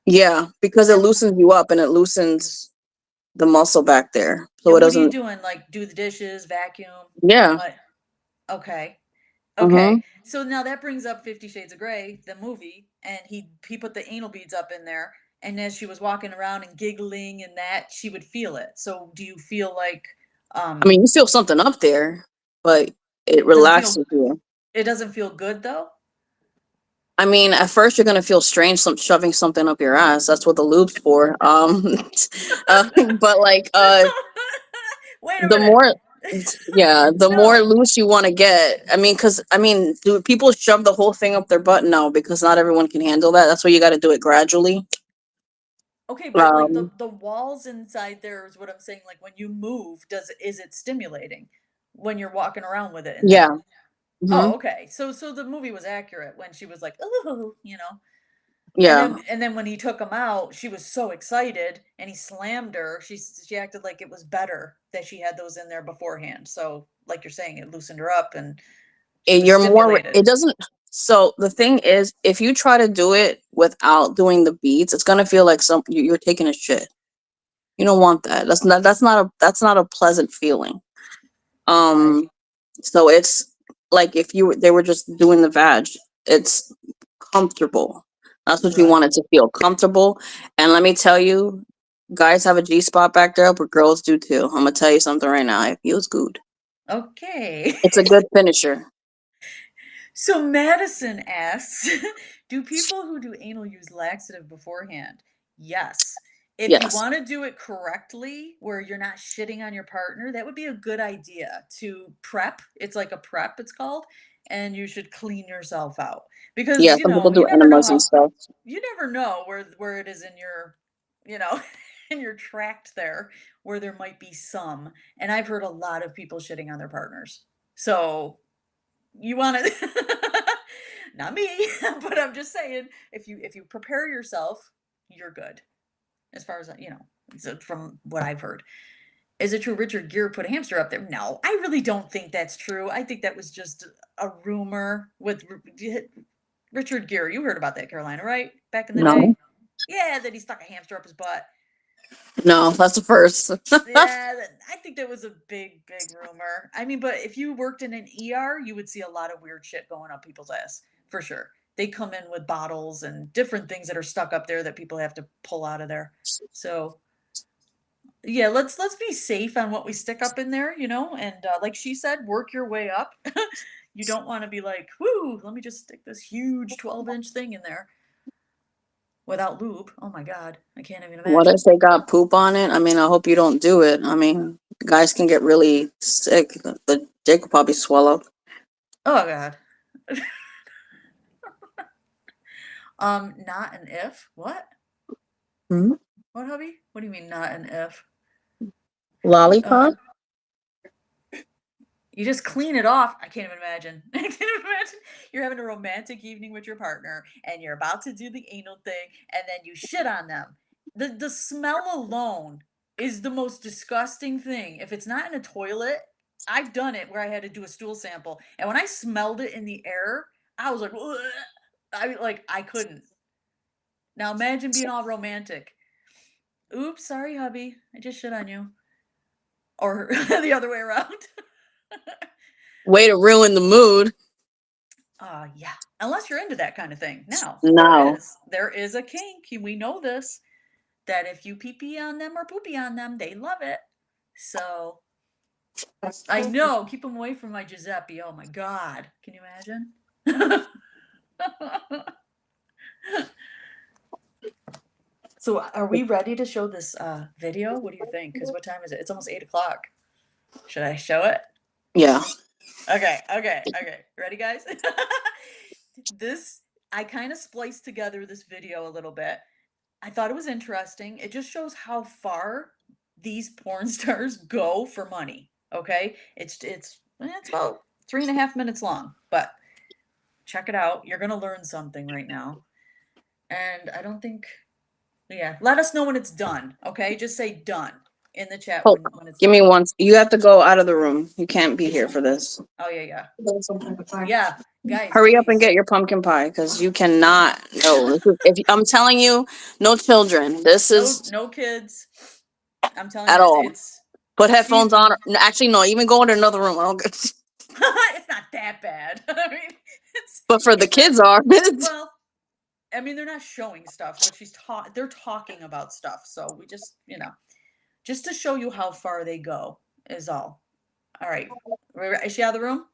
Yeah, because it loosens you up and it loosens the muscle back there, so And it what are you doesn't. doing? Like do the dishes, vacuum? Yeah. What? Okay. Mm-hmm. Okay. So now that brings up 50 Shades of Grey, the movie, and he put the anal beads up in there, and as she was walking around and giggling and that, she would feel it. So do you feel like I mean, you feel something up there, but it doesn't feel relaxes you. it doesn't feel good though? I mean, at first you're gonna feel strange, shoving something up your ass. That's what the lube's for. But like, Wait a the minute. more, yeah, the more No. loose you want to get. I mean, because do people shove the whole thing up their butt? No, because not everyone can handle that. That's why you got to do it gradually. Okay, but like the walls inside there is what I'm saying. Like when you move, is it stimulating when you're walking around with it in Yeah. there? Hmm. Oh, okay. So the movie was accurate when she was like, "Ooh," you know. Yeah. And then when he took him out, she was so excited and he slammed her. She acted like it was better that she had those in there beforehand. So like you're saying, it loosened her up and she was You're more. stimulated. It doesn't. So the thing is, if you try to do it without doing the beads, it's gonna feel like you're taking a shit. You don't want that. That's not a pleasant feeling. Right. So it's like if they were just doing the vag, it's comfortable. That's what you Right. want it to feel comfortable. And let me tell you, guys have a G spot back there, but girls do too. I'm gonna tell you something right now. It feels good. Okay. It's a good finisher. So Madison asks, do people who do anal use laxative beforehand? Yes. If you Yes. want to do it correctly, where you're not shitting on your partner, that would be a good idea to prep. It's like a prep, it's called, and you should clean yourself out because Yeah, some people do enemas and stuff. you never know where it is in your, you know, in your tract there where there might be some. And I've heard a lot of people shitting on their partners. So you want to not me, but I'm just saying if you prepare yourself, you're good. As far as you know, so from what I've heard. Is it true Richard Gere put a hamster up there? No, I really don't think that's true. I think that was just a rumor with Richard Gere. You heard about that, Carolina, right? Back in the day? No, Yeah, that he stuck a hamster up his butt. no, that's the first. Yeah, I think that was a big, big rumor. I mean, but if you worked in an ER, you would see a lot of weird shit going up people's ass for sure. They come in with bottles and different things that are stuck up there that people have to pull out of there. So yeah, let's be safe on what we stick up in there, you know. And like she said, work your way up. You don't want to be like, whoo, let me just stick this huge 12-inch thing in there without lube. Oh my god, I can't even What imagine. if they got poop on it? I mean, I hope you don't do it. I mean, guys can get really sick. The dick will probably swell up. Oh god. Not an if. What? Hmm? What, hubby? What do you mean not an if? Uh, Lollipop? you just clean it off. I can't even imagine. I can't even imagine you're having a romantic evening with your partner and you're about to do the anal thing and then you shit on them. The smell alone is the most disgusting thing. If it's not in a toilet, I've done it where I had to do a stool sample and when I smelled it in the air, I was like, "Ugh." I couldn't. Now imagine being all romantic. Oops, sorry, hubby. I just shit on you. Or the other way around. Way to ruin the mood. Yeah. Unless you're into that kind of thing. Now, No. there is a kink. We know this. That if you pee pee on them or poopy on them, they love it. So I know. Keep them away from my Giuseppe. Oh my god. Can you imagine? So are we ready to show this video? What do you think? Because what time is it? It's almost 8 o'clock. Should I show it? Yeah. Okay. Ready, guys? This, I kind of spliced together this video a little bit. I thought it was interesting. It just shows how far these porn stars go for money. Okay, it's about 3.5 minutes long, but check it out. You're gonna learn something right now, and I don't think. Yeah, let us know when it's done. Okay, just say done. in the chat Hold when it's Give me done. one. You have to go out of the room. You can't be here for this. Oh, yeah. Yeah, guys. Hurry up and please. get your pumpkin pie because you cannot. No, if I'm telling you, no children. This is No kids. I'm telling at you, all. it's Put headphones on. Actually, no. Even go into another room. I don't get. it's not that bad. I mean, But for the it's not- kids are. well, I mean, they're not showing stuff, but they're talking about stuff. So we just, just to show you how far they go is all. All right. Is she out of the room?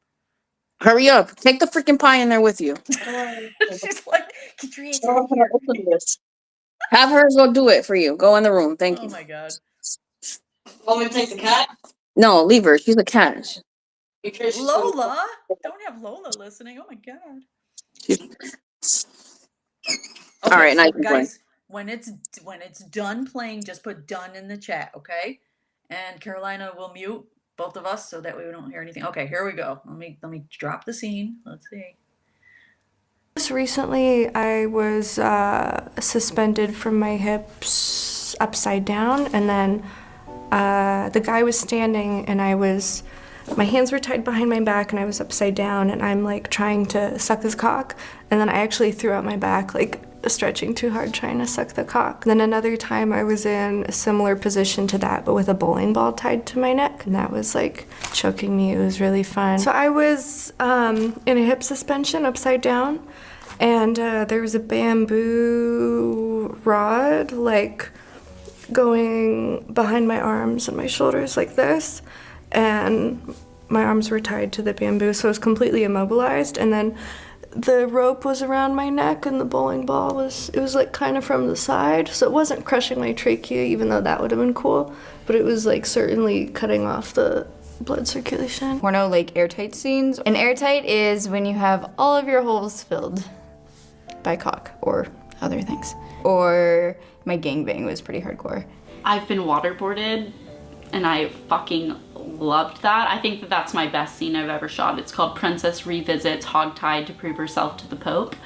Hurry up. Take the freaking pie in there with you. She's like, get your ass out of here. Have her go do it for you. Go in the room. Thank Oh you. my God. Want me to take the cat? No, leave her. She's a cat. Lola? Don't have Lola listening. Oh my God. All Okay, right, now so you can play. guys, when it's done playing, just put done in the chat, okay? And Carolina will mute both of us so that way we don't hear anything. Okay, here we go. Let me drop the scene. Let's see. Just recently, I was suspended from my hips upside down, and then the guy was standing, and my hands were tied behind my back, and I was upside down, and I'm like trying to suck his cock, and then I actually threw out my back, like stretching too hard, trying to suck the cock. Then another time I was in a similar position to that, but with a bowling ball tied to my neck, and that was like choking me. It was really fun. So I was in a hip suspension upside down, and there was a bamboo rod like going behind my arms and my shoulders like this, and my arms were tied to the bamboo, so I was completely immobilized, and then the rope was around my neck, and the bowling ball was like kind of from the side, so it wasn't crushing my trachea, even though that would have been cool, but it was like certainly cutting off the blood circulation. Porno like airtight scenes. An airtight is when you have all of your holes filled by cock or other things. Or my gangbang was pretty hardcore. I've been waterboarded and I fucking loved that. I think that that's my best scene I've ever shot. It's called Princess Revisits Hogtied to Prove Herself to the Pope.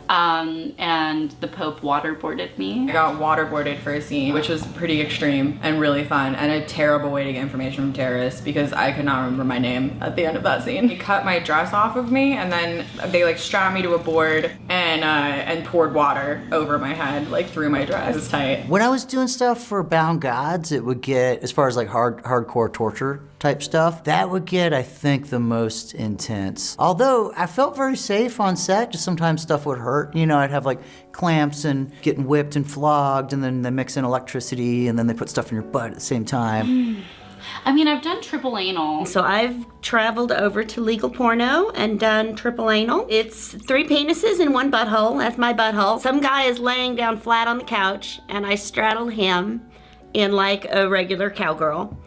And the Pope waterboarded me. I got waterboarded for a scene, which was pretty extreme and really fun, and a terrible way to get information from terrorists because I could not remember my name at the end of that scene. They cut my dress off of me, and then they like strapped me to a board and poured water over my head, like through my dress. It was tight. When I was doing stuff for Bound Gods, it would get, as far as like hardcore torture type stuff, that would get, I think, the most intense. Although I felt very safe on set, just sometimes stuff would hurt. You know, I'd have like clamps and getting whipped and flogged, and then they mix in electricity, and then they put stuff in your butt at the same time. I mean, I've done triple anal. So I've traveled over to legal porno and done triple anal. It's 3 penises in 1 butthole. That's my butthole. Some guy is laying down flat on the couch, and I straddle him in like a regular cowgirl,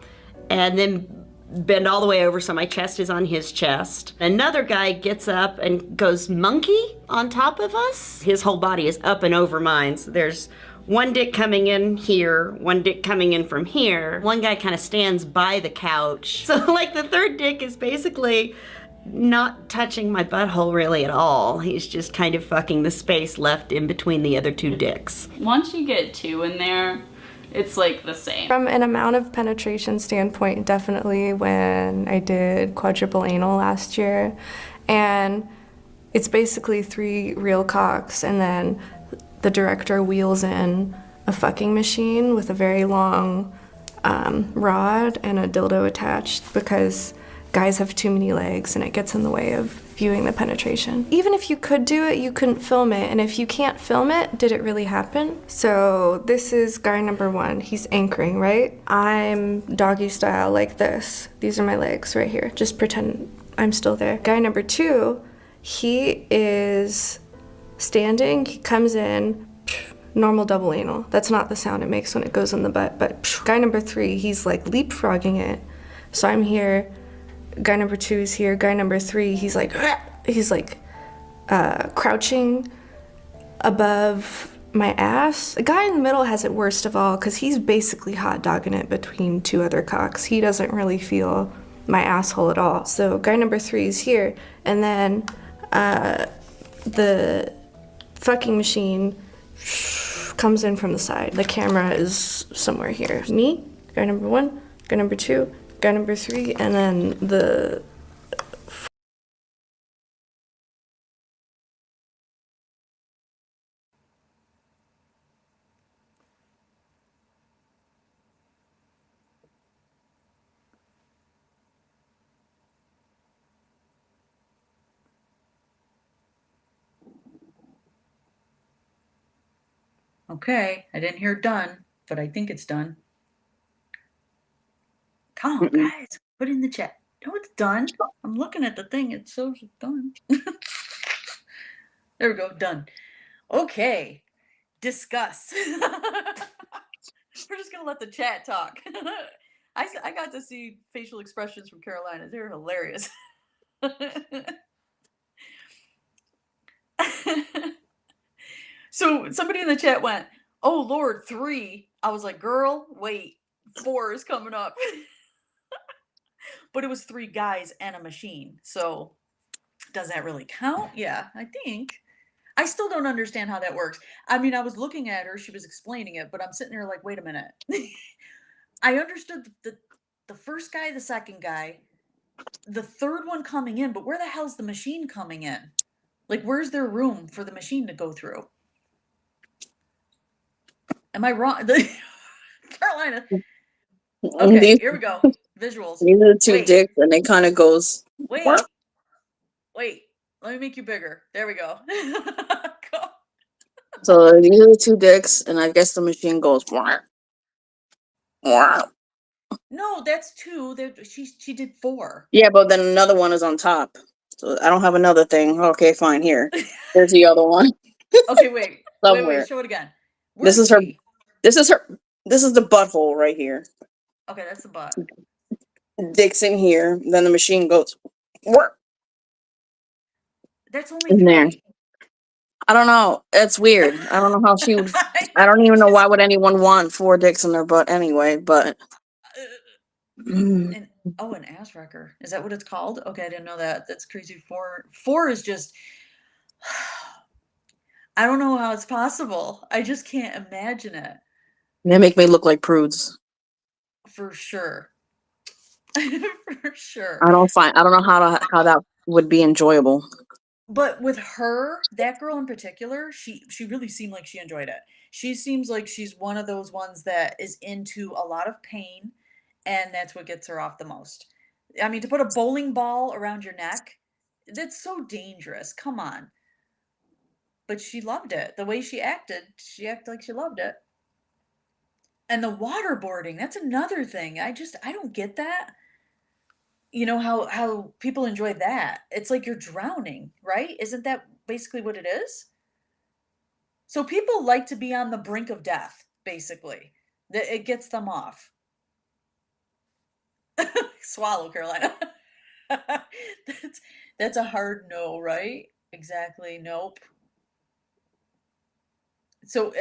and then bend all the way over so my chest is on his chest. Another guy gets up and goes monkey on top of us. His whole body is up and over mine. So there's one dick coming in here, one dick coming in from here. One guy kind of stands by the couch. So like the third dick is basically not touching my butthole really at all. He's just kind of fucking the space left in between the other 2 dicks. Once you get 2 in there, it's like the same. From an amount of penetration standpoint, definitely when I did quadruple anal last year, and it's basically 3 real cocks, and then the director wheels in a fucking machine with a very long rod and a dildo attached because guys have too many legs and it gets in the way of viewing the penetration. Even if you could do it, you couldn't film it, and if you can't film it, did it really happen? So this is guy number 1. He's anchoring, right? I'm doggy style like this. These are my legs right here. Just pretend I'm still there. Guy number 2, he is standing, he comes in, normal double anal. That's not the sound it makes when it goes in the butt, but guy number 3, he's like leapfrogging it. So I'm here, guy number 2 is here, guy number 3, he's like crouching above my ass. The guy in the middle has it worst of all because he's basically hot dogging it between 2 other cocks. He doesn't really feel my asshole at all. So guy number 3 is here, and then the fucking machine comes in from the side. The camera is somewhere here. Me, guy number 1, guy number 2, guy number 3, and then the Okay, I didn't hear done, but I think it's done. Come on, guys, put it in the chat. No, it's done. I'm looking at the thing. It shows it's done. There we go, done. Okay, discuss. We're just gonna let the chat talk. I got to see facial expressions from Carolina. They're hilarious. So somebody in the chat went, "Oh Lord, 3." I was like, "Girl, wait, 4 is coming up." But it was 3 guys and a machine. So does that really count? Yeah, I think. I still don't understand how that works. I mean, I was looking at her, she was explaining it, but I'm sitting there like, wait a minute. I understood the first guy, the second guy, the third one coming in, but where the hell's the machine coming in? Like, where's there room for the machine to go through? Am I wrong? Carolina. Okay, here we go. Visuals. These are the 2 Wait, dicks, and it kind of goes. wait, wait. Let me make you bigger. There we go. So these are the 2 dicks, and I guess the machine goes. Wah, wah. No, that's 2. She did 4. Yeah, but then another one is on top. So I don't have another thing. Okay, fine. Here, here's the other one. Okay, wait. Somewhere. Show it again. This Where's is her. she? This is her. This is the butthole right here. Okay, that's the butt. Dick's in here. Then the machine goes. Wah, That's only in there. 3. I don't know. It's weird. I don't know how she would. I don't even know why would anyone want 4 dicks in their butt anyway. But An an ass wrecker. Is that what it's called? Okay, I didn't know that. That's crazy. 4 is just I don't know how it's possible. I just can't imagine it. they make me look like prudes. For sure. For sure. I don't know how that would be enjoyable. But with her, that girl in particular, she really seemed like she enjoyed it. She seems like she's one of those ones that is into a lot of pain, and that's what gets her off the most. I mean, to put a bowling ball around your neck, that's so dangerous. Come on. But she loved it. The way she acted like she loved it. And the waterboarding, that's another thing. I don't get that. You know how people enjoy that. It's like you're drowning, right? Isn't that basically what it is? So people like to be on the brink of death, basically. It gets them off. Swallow, Carolina. That's a hard no, right? Exactly. Nope. So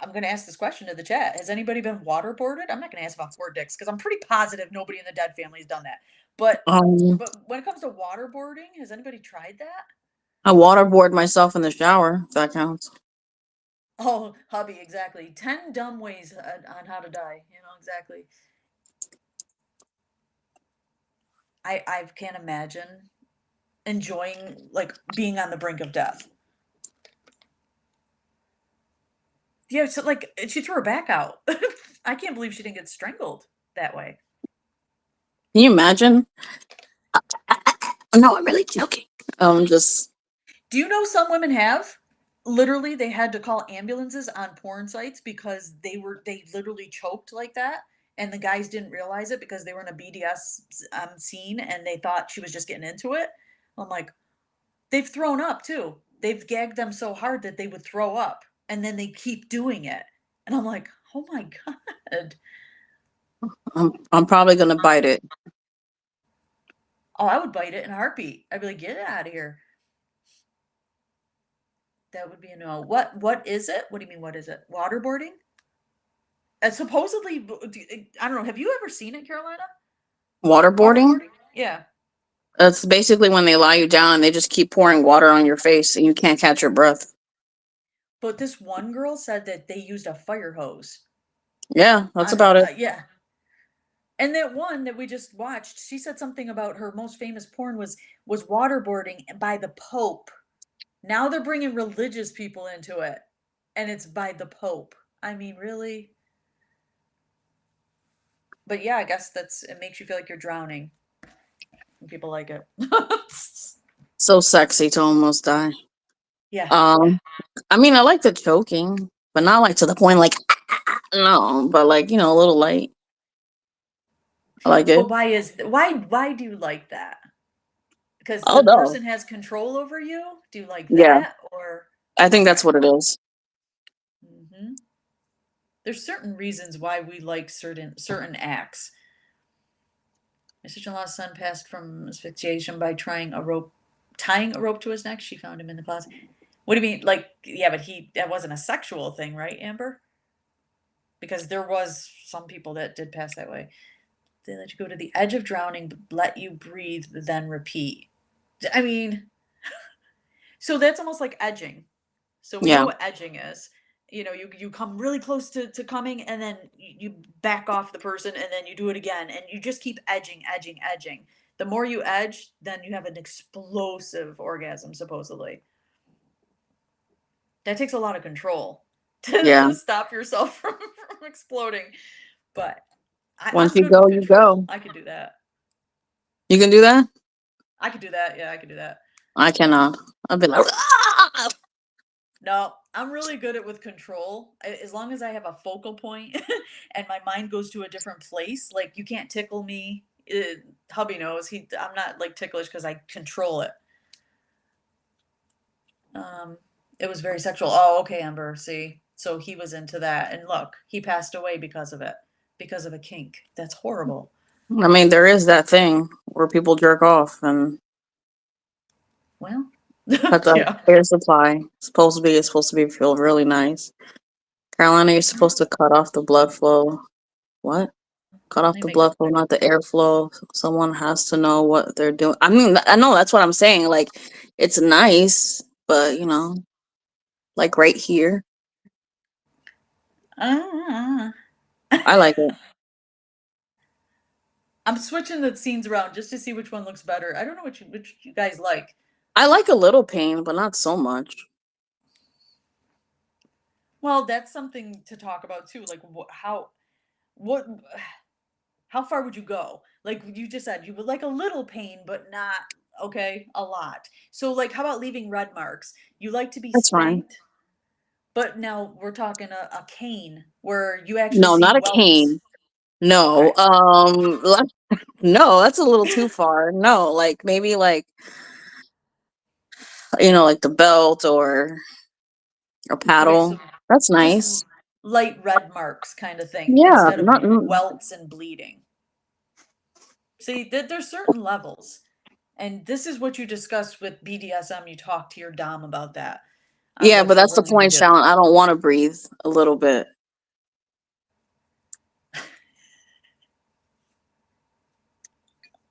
I'm going to ask this question to the chat. Has anybody been waterboarded? I'm not going to ask about 4 dicks because I'm pretty positive nobody in the dead family has done that. But when it comes to waterboarding, has anybody tried that? I waterboard myself in the shower. If that counts. Oh, hubby, exactly. 10 dumb ways on how to die. You know, exactly. I can't imagine enjoying, like, being on the brink of death. Yeah, so, like, she threw her back out. I can't believe she didn't get strangled that way. Can you imagine? No, I'm really joking. Just. Do you know some women have? Literally, they had to call ambulances on porn sites because they literally choked like that, and the guys didn't realize it because they were in a BDS scene and they thought she was just getting into it. I'm like, they've thrown up too. They've gagged them so hard that they would throw up, and then they keep doing it. And I'm like, oh my God. I'm probably gonna bite it. Oh, I would bite it in a heartbeat. I'd be like, get it out of here. That would be a no. What is it? What do you mean, what is it? Waterboarding? Supposedly, I don't know. Have you ever seen it, Carolina? Waterboarding? Yeah. It's basically when they lie you down and they just keep pouring water on your face and you can't catch your breath. But this one girl said that they used a fire hose. Yeah, that's about it. Yeah. And that one that we just watched, she said something about her most famous porn was waterboarding by the Pope. Now they're bringing religious people into it, and it's by the Pope. I mean, really? But yeah, I guess it makes you feel like you're drowning. And people like it. So sexy to almost die. Yeah. I mean, I like the choking, but not like to the point like no, but like a little light. I like it. But why do you like that? Because Oh the no. person has control over you? Do you like Yeah, that? Or I think that's okay. what it is. There's certain reasons why we like certain acts. My sister-in-law's son passed from asphyxiation by tying a rope to his neck. She found him in the closet. What do you mean? Like, yeah, but that wasn't a sexual thing, right, Amber? Because there was some people that did pass that way. They let you go to the edge of drowning, let you breathe, then repeat. I mean, so that's almost like edging. So we know Yeah. what edging is. You come really close to coming, and then you back off the person, and then you do it again, and you just keep edging, edging, edging. The more you edge, then you have an explosive orgasm, supposedly. That takes a lot of control Yeah. to stop yourself from exploding. But Once I'm you good with go, you control. go. I could do that. You can do that? I could do that. Yeah, I could do that. I cannot. I've been like No, I'm really good at with control. As long as I have a focal point and my mind goes to a different place, like you can't tickle me. Hubby knows I'm not like ticklish because I control it. It was very sexual. Oh, okay, Amber. See, so he was into that, and look, he passed away because of it, because of a kink. That's horrible. I mean, there is that thing where people jerk off and Well, cut the yeah. air supply. It's supposed to be feel really nice. Carolina, you're supposed to cut off the blood flow. What? Cut off They the make blood flow, not the airflow. Someone has to know what they're doing. I mean, I know that's what I'm saying. Like, it's nice, but like right here, Ah. I like it. I'm switching the scenes around just to see which one looks better. I don't know which you guys like. I like a little pain, but not so much. Well, that's something to talk about too. Like what how far would you go? Like you just said, you would like a little pain, but not okay, a lot. So like how about leaving red marks? You like to be That's fine. spanked, but now we're talking a cane where you actually No, see not a welts. cane. No. Okay. No, that's a little too far. No, like maybe like like the belt or a Okay, paddle. so That's just nice. light red marks kind of thing Yeah, instead of not welts and bleeding. See, there's certain levels. And this is what you discussed with BDSM. You talk to your dom about that on yeah, but what you're that's the willing to point, do. Shallon. I don't want to breathe a little bit.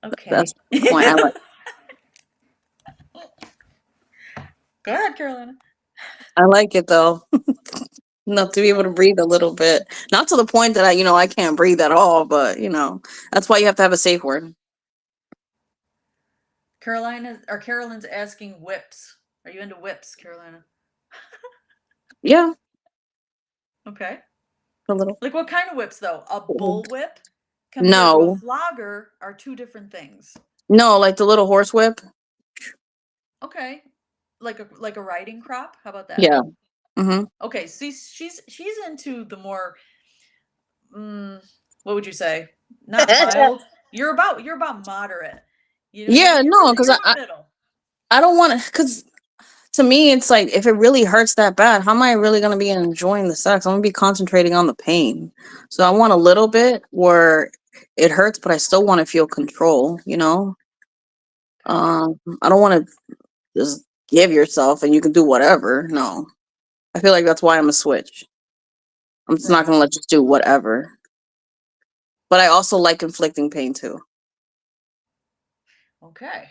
That's Okay. the point. I like. Go ahead, Carolina. I like it though. Enough to be able to breathe a little bit. Not to the point that I can't breathe at all, but that's why you have to have a safe word. Carolyn's asking whips. Are you into whips, Carolina? Yeah, Okay. a little. Like what kind of whips though? A bull whip compared to a No, flogger are two different things. no, like the little horse whip. Okay. Like a riding crop? How about that? Yeah. Mm-hmm. Okay, see she's into the more what would you say? Not mild. You're about moderate. Yeah, no, because You're in the middle. I don't want to. Because to me, it's like if it really hurts that bad, how am I really gonna be enjoying the sex? I'm gonna be concentrating on the pain. So I want a little bit where it hurts, but I still want to feel control. I don't want to just give yourself and you can do whatever. No, I feel like that's why I'm a switch. I'm just not Right. gonna let you do whatever. But I also like inflicting pain too. Okay.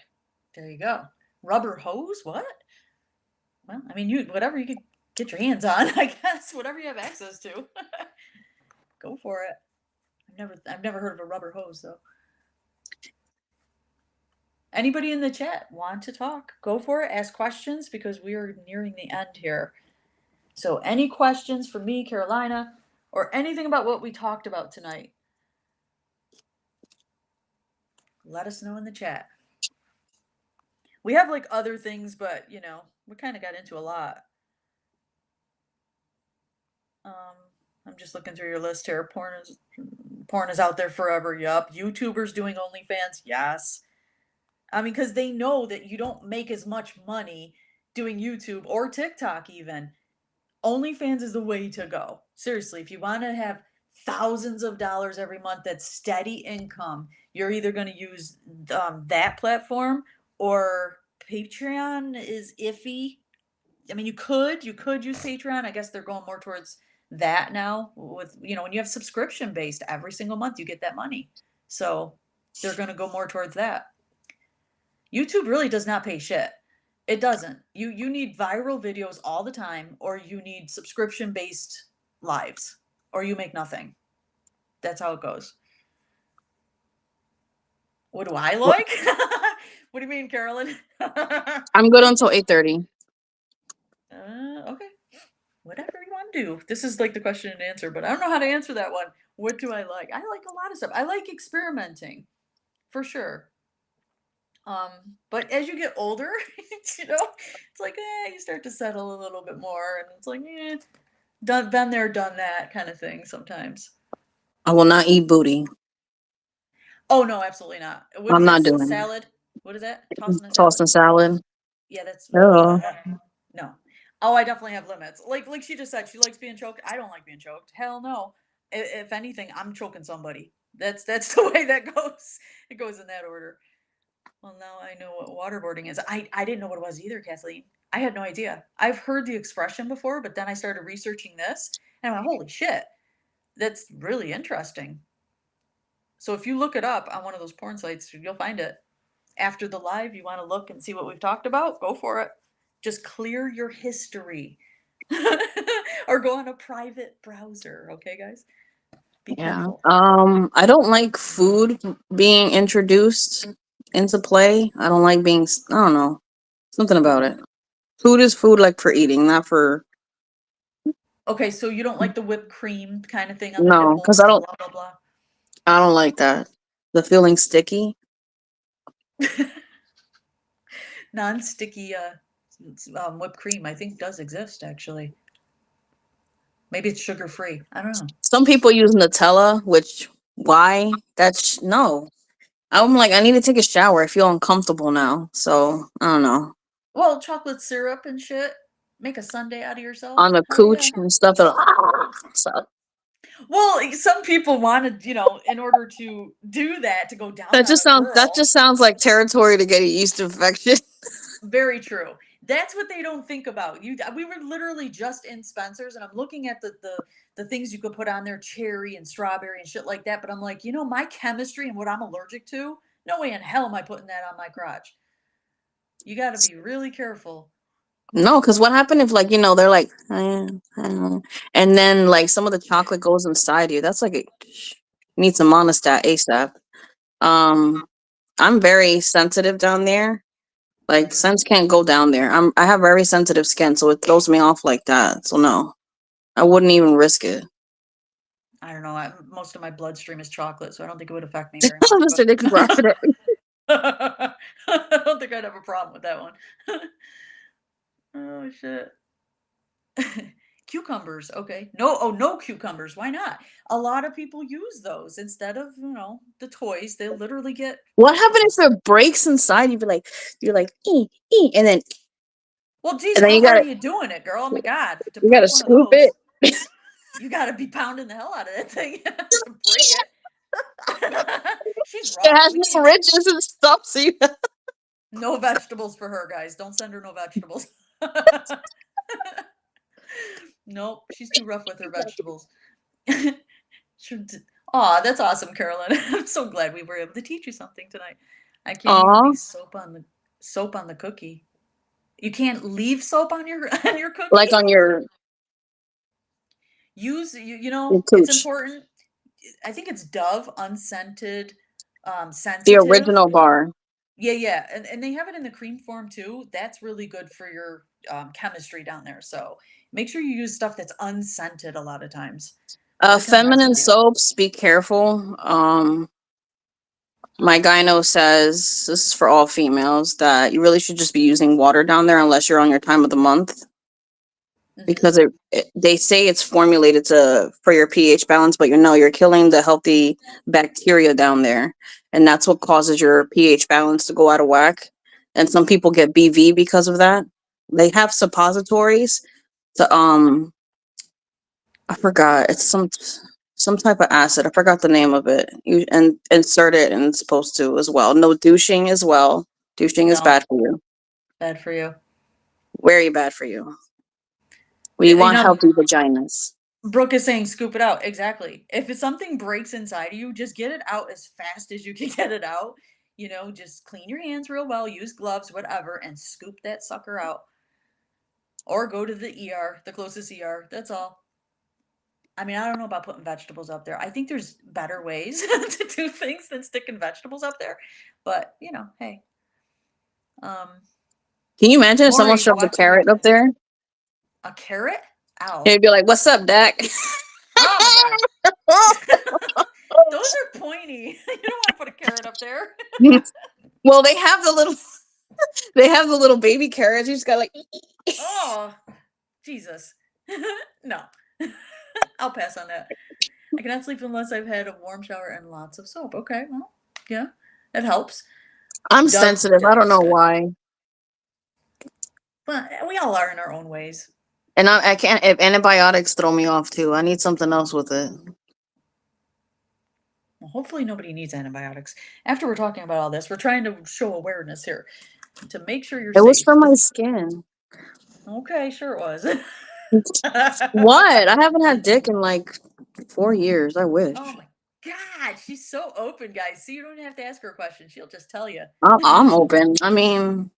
There you go. Rubber hose? What? Well, I mean, whatever you could get your hands on, I guess, whatever you have access to. Go for it. I've never heard of a rubber hose though. Anybody in the chat want to talk? Go for it. Ask questions because we are nearing the end here. So, any questions for me, Carolina, or anything about what we talked about tonight? Let us know in the chat. We have like other things, but you know, we kind of got into a lot. I'm just looking through your list here. Porn is out there forever. Yup. YouTubers doing OnlyFans. Yes. I mean, because they know that you don't make as much money doing YouTube or TikTok even. OnlyFans is the way to go. Seriously, if you want to have thousands of dollars every month, that's steady income, you're either going to use that platform, or Patreon is iffy. I mean, you could use Patreon. I guess they're going more towards that now. With, you know, when you have subscription based, every single month you get that money, so they're going to go more towards that. YouTube really does not pay shit. It doesn't. You need viral videos all the time, or you need subscription based lives, or you make nothing. That's how it goes. What do I like? What do you mean, Carolyn? I'm good until 8:30. Okay. Whatever you want to do. This is like the question and answer, but I don't know how to answer that one. What do I like? I like a lot of stuff. I like experimenting, for sure. But as you get older, you know, it's like, you start to settle a little bit more, and it's like, been there, done that kind of thing sometimes. I will not eat booty. Oh no, absolutely not. What I'm is not this? doing it. Salad? What is that? Tossing a salad? Tossing salad. Yeah, that's Oh. no. Oh, I definitely have limits. Like she just said, she likes being choked. I don't like being choked. Hell no. If anything, I'm choking somebody. That's the way that goes. It goes in that order. Well, now I know what waterboarding is. I didn't know what it was either, Kathleen. I had no idea. I've heard the expression before, but then I started researching this, and I went, holy shit, that's really interesting. So if you look it up on one of those porn sites, you'll find it. After the live, you want to look and see what we've talked about? Go for it. Just clear your history. Or go on a private browser, okay, guys? Be careful. I don't like food being introduced into play. I don't like being, I don't know, something about it. Food is food, like for eating, not for. Okay, so you don't like the whipped cream kind of thing on the No, nipples, because I don't. blah blah blah. I don't like that. The feeling sticky. Non-sticky whipped cream, I think, does exist actually. Maybe it's sugar free. I don't know. Some people use Nutella, which why? That's no. I'm like, I need to take a shower. I feel uncomfortable now, so I don't know. Well, chocolate syrup and shit. Make a sundae out of yourself. On the Hell cooch yeah. and stuff. So Well, some people wanted, you know, in order to do that, to go down on a girl. that just sounds like territory to get a yeast infection. Very true. That's what they don't think about. We were literally just in Spencer's, and I'm looking at the things you could put on there, cherry and strawberry and shit like that. But I'm like, you know, my chemistry and what I'm allergic to, no way in hell am I putting that on my crotch. You got to be really careful. No, because what happened if, like, you know, they're like, and then like some of the chocolate goes inside you. That's like need some monostat ASAP. I'm very sensitive down there. Like, scents can't go down there. I have very sensitive skin, so it throws me off like that. So no, I wouldn't even risk it. I don't know. Most of my bloodstream is chocolate, so I don't think it would affect me very much. Mr. Dick Profit. I don't think I'd have a problem with that one. Oh shit. Cucumbers, okay. No cucumbers. Why not? A lot of people use those instead of, you know, the toys. They'll literally get. What happens if it breaks inside? You're like, and then. Well, geez, and then how you hard gotta, are you doing it, girl? Oh my god, to you break gotta one of scoop those, it. you gotta be pounding the hell out of that thing to break it. She's rough. It has no ridges and stuff, so you. No vegetables for her, guys. Don't send her no vegetables. Nope, she's too rough with her vegetables. Aw, that's awesome, Carolyn. I'm so glad we were able to teach you something tonight. I can't even leave soap on the cookie. You can't leave soap on your cookie? Like on your. You Your know, it's cooch. important. I think it's Dove unscented, The sensitive. original bar. Yeah, and they have it in the cream form too. That's really good for your chemistry down there. So make sure you use stuff that's unscented a lot of times, because it can mess Feminine with you. soaps, be careful. My gyno says, this is for all females, that you really should just be using water down there unless you're on your time of the month, because they say it's formulated for your pH balance, but you're killing the healthy bacteria down there, and that's what causes your pH balance to go out of whack. And some people get BV because of that. They have suppositories to I forgot, it's some type of acid. I forgot the name of it. You and insert it, and it's supposed to as well. No douching as well. Douching is No. bad for you. Bad for you. Very bad for you. We want healthy vaginas. Brooke is saying scoop it out. Exactly. If something breaks inside of you, just get it out as fast as you can get it out. Just clean your hands real well, use gloves, whatever, and scoop that sucker out. Or go to the ER, the closest ER. That's all. I mean, I don't know about putting vegetables up there. I think there's better ways to do things than sticking vegetables up there. But, hey. Can you imagine if someone Maury, shoved a watch your carrot up mouth. there? A carrot? Ow. And you'd be like, "What's up, Dak?" Oh my god. Those are pointy. You don't want to put a carrot up there. Well, they have the little baby carrots. You just got like. Oh, Jesus. No. I'll pass on that. I cannot sleep unless I've had a warm shower and lots of soap. Okay, well, yeah, that helps. I'm sensitive. I don't know why. But we all are in our own ways. And I can't. If antibiotics throw me off too, I need something else with it. Well, hopefully nobody needs antibiotics. After we're talking about all this, we're trying to show awareness here to make sure you're It safe. was for my skin. Okay, sure it was. What? I haven't had dick in like 4 years. I wish. Oh my god, she's so open, guys. See, you don't have to ask her a question. She'll just tell you. I'm open. I mean,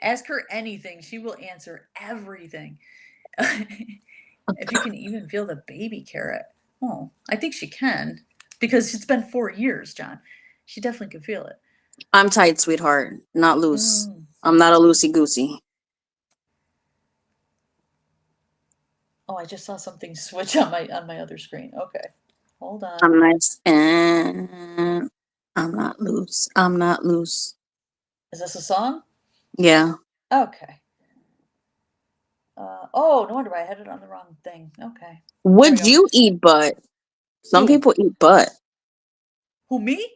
Ask her anything. She will answer everything. If you can even feel the baby carrot. Oh, I think she can. Because it's been 4 years, John. She definitely can feel it. I'm tight, sweetheart. Not loose. Mm. I'm not a loosey goosey. Oh, I just saw something switch on my other screen. Okay. Hold on. I'm nice and I'm not loose. I'm not loose. Is this a song? Yeah. Okay. Oh, no wonder why I had it on the wrong thing. Okay. Would you eat butt? Some people eat butt. Who, me?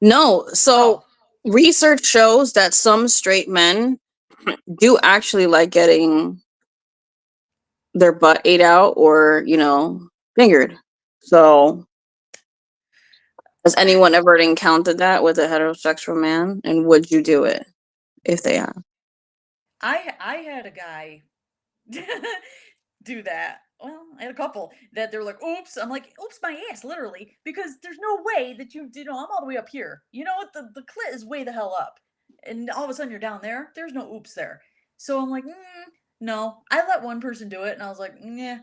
No. So research shows that some straight men do actually like getting their butt ate out or, fingered. So has anyone ever encountered that with a heterosexual man? And would you do it if they have? I had a guy do that. Well, I had a couple that they're like, oops. I'm like, oops, my ass, literally, because there's no way that I'm all the way up here. You know what? The clit is way the hell up. And all of a sudden you're down there. There's no oops there. So I'm like, no. I let one person do it and I was like, yeah,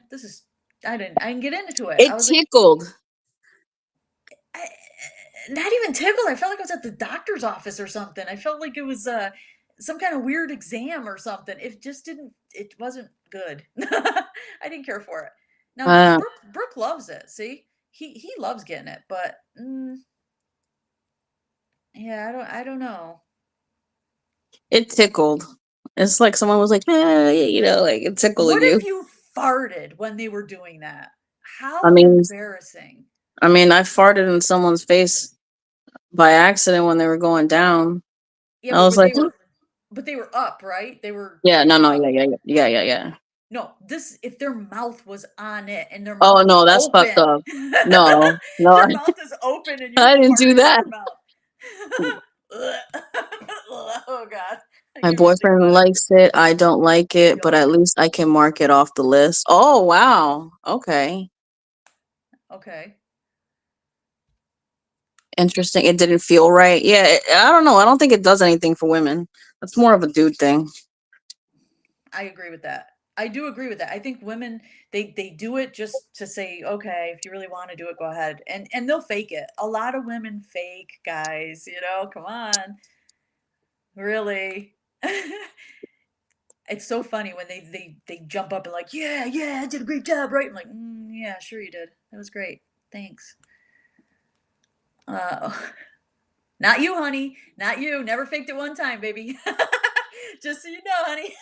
I didn't get into it. I It was tickled. not even tickled. I felt like I was at the doctor's office or something. I felt like it was some kind of weird exam or something. It wasn't good. I didn't care for it. Now Brooke loves it. See, he loves getting it, but yeah, I don't know. It tickled. It's like someone was like, like it tickled What you. if you farted when they were doing that? How I mean, embarrassing. I farted in someone's face by accident when they were going down. Yeah, I was like, but they were up, right? They were. yeah, no, up. yeah. No, if their mouth was on it and their Oh mouth no, was that's open. fucked up. No, Their mouth is open and you I didn't do farted that. in their mouth. Oh god. My boyfriend likes it. I don't like it, but at least I can mark it off the list. Oh wow. Okay. Okay. Interesting. It didn't feel right. Yeah, I don't know. I don't think it does anything for women. That's more of a dude thing. I agree with that. I do agree with that. I think women they do it just to say, okay, if you really want to do it, go ahead, and they'll fake it. A lot of women fake, guys. You know, come on, really. It's so funny when they jump up and like, yeah, yeah, I did a great job, right? I'm like, yeah, sure you did. That was great. Thanks. Uh, not you, honey. Not you. Never faked it one time, baby. Just so you know, honey.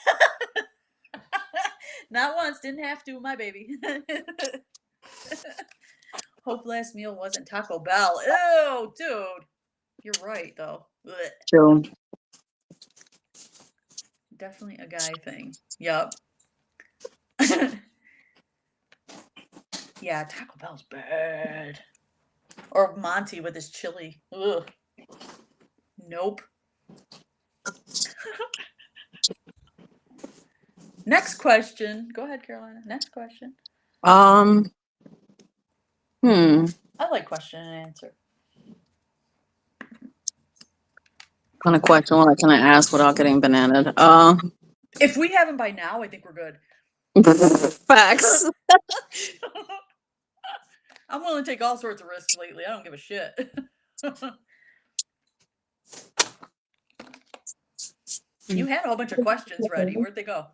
Not once. Didn't have to, my baby. Hope last meal wasn't Taco Bell. Ew, dude. You're right, though. Blech. True. Definitely a guy thing. Yup. Yeah, Taco Bell's bad. Or Monty with his chili. Ugh. Nope. Next question. Go ahead, Carolina. Next question. Um. I like question and answer. Kind of question what can I ask without getting bananaed? If we haven't by now, I think we're good. Facts. I'm willing to take all sorts of risks lately. I don't give a shit. You had a whole bunch of questions ready. Where'd they go?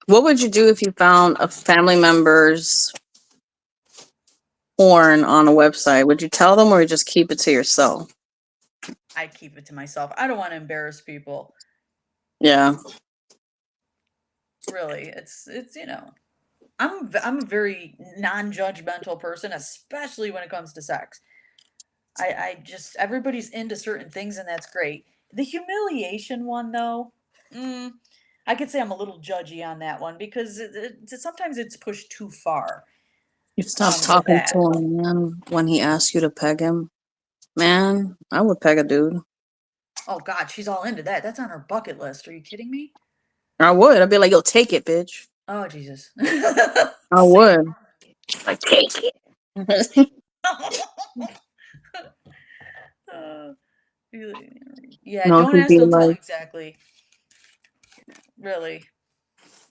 What would you do if you found a family member's porn on a website? Would you tell them or just keep it to yourself? I keep it to myself. I don't want to embarrass people. Yeah. Really, it's you know, I'm a very non-judgmental person, especially when it comes to sex. I just everybody's into certain things and that's great. The humiliation one though, I could say I'm a little judgy on that one because sometimes it's pushed too far. You stopped With talking that. to a man when he asked you to peg him. Man, I would peg a dude. Oh God, she's all into that. That's on her bucket list. Are you kidding me? I would. I'd be like, yo, take it, bitch. Oh Jesus. I would. Like, take it. Yeah, No, don't he'd ask, be don't tell. like, Exactly. Really.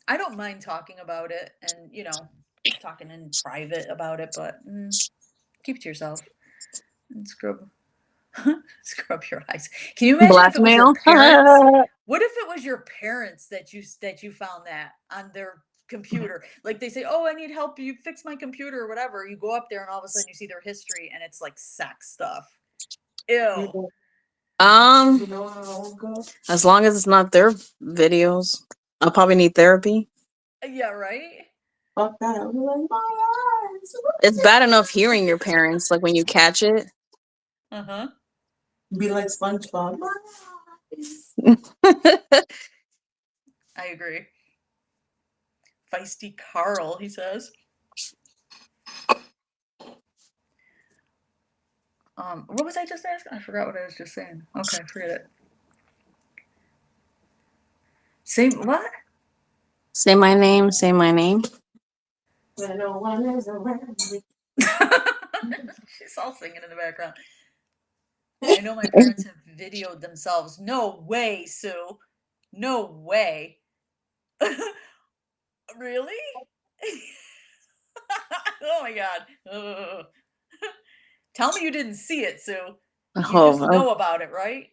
I don't mind talking about it and, you know, talking in private about it, but keep it to yourself and scrub scrub your eyes. Can you imagine if it was your blackmail? parents? What if it was your parents that you found that on their computer? Like they say, "Oh, I need help. You fix my computer or whatever." You go up there and all of a sudden you see their history and it's like sex stuff. Ew. As long as it's not their videos, I'll probably need therapy. Yeah, right? Fuck that. I'll be like, my eyes. It's bad enough hearing your parents, like when you catch it. Uh-huh. Be like SpongeBob. I agree. Feisty Carl, he says. What was I just asking? I forgot what I was just saying. Okay, forget it. Say what? Say my name, say my name. She's all singing in the background. I know my parents have videoed themselves. No way, Sue. No way. Really? Oh my God. Ugh. Tell me you didn't see it, Sue. You just know about it, right?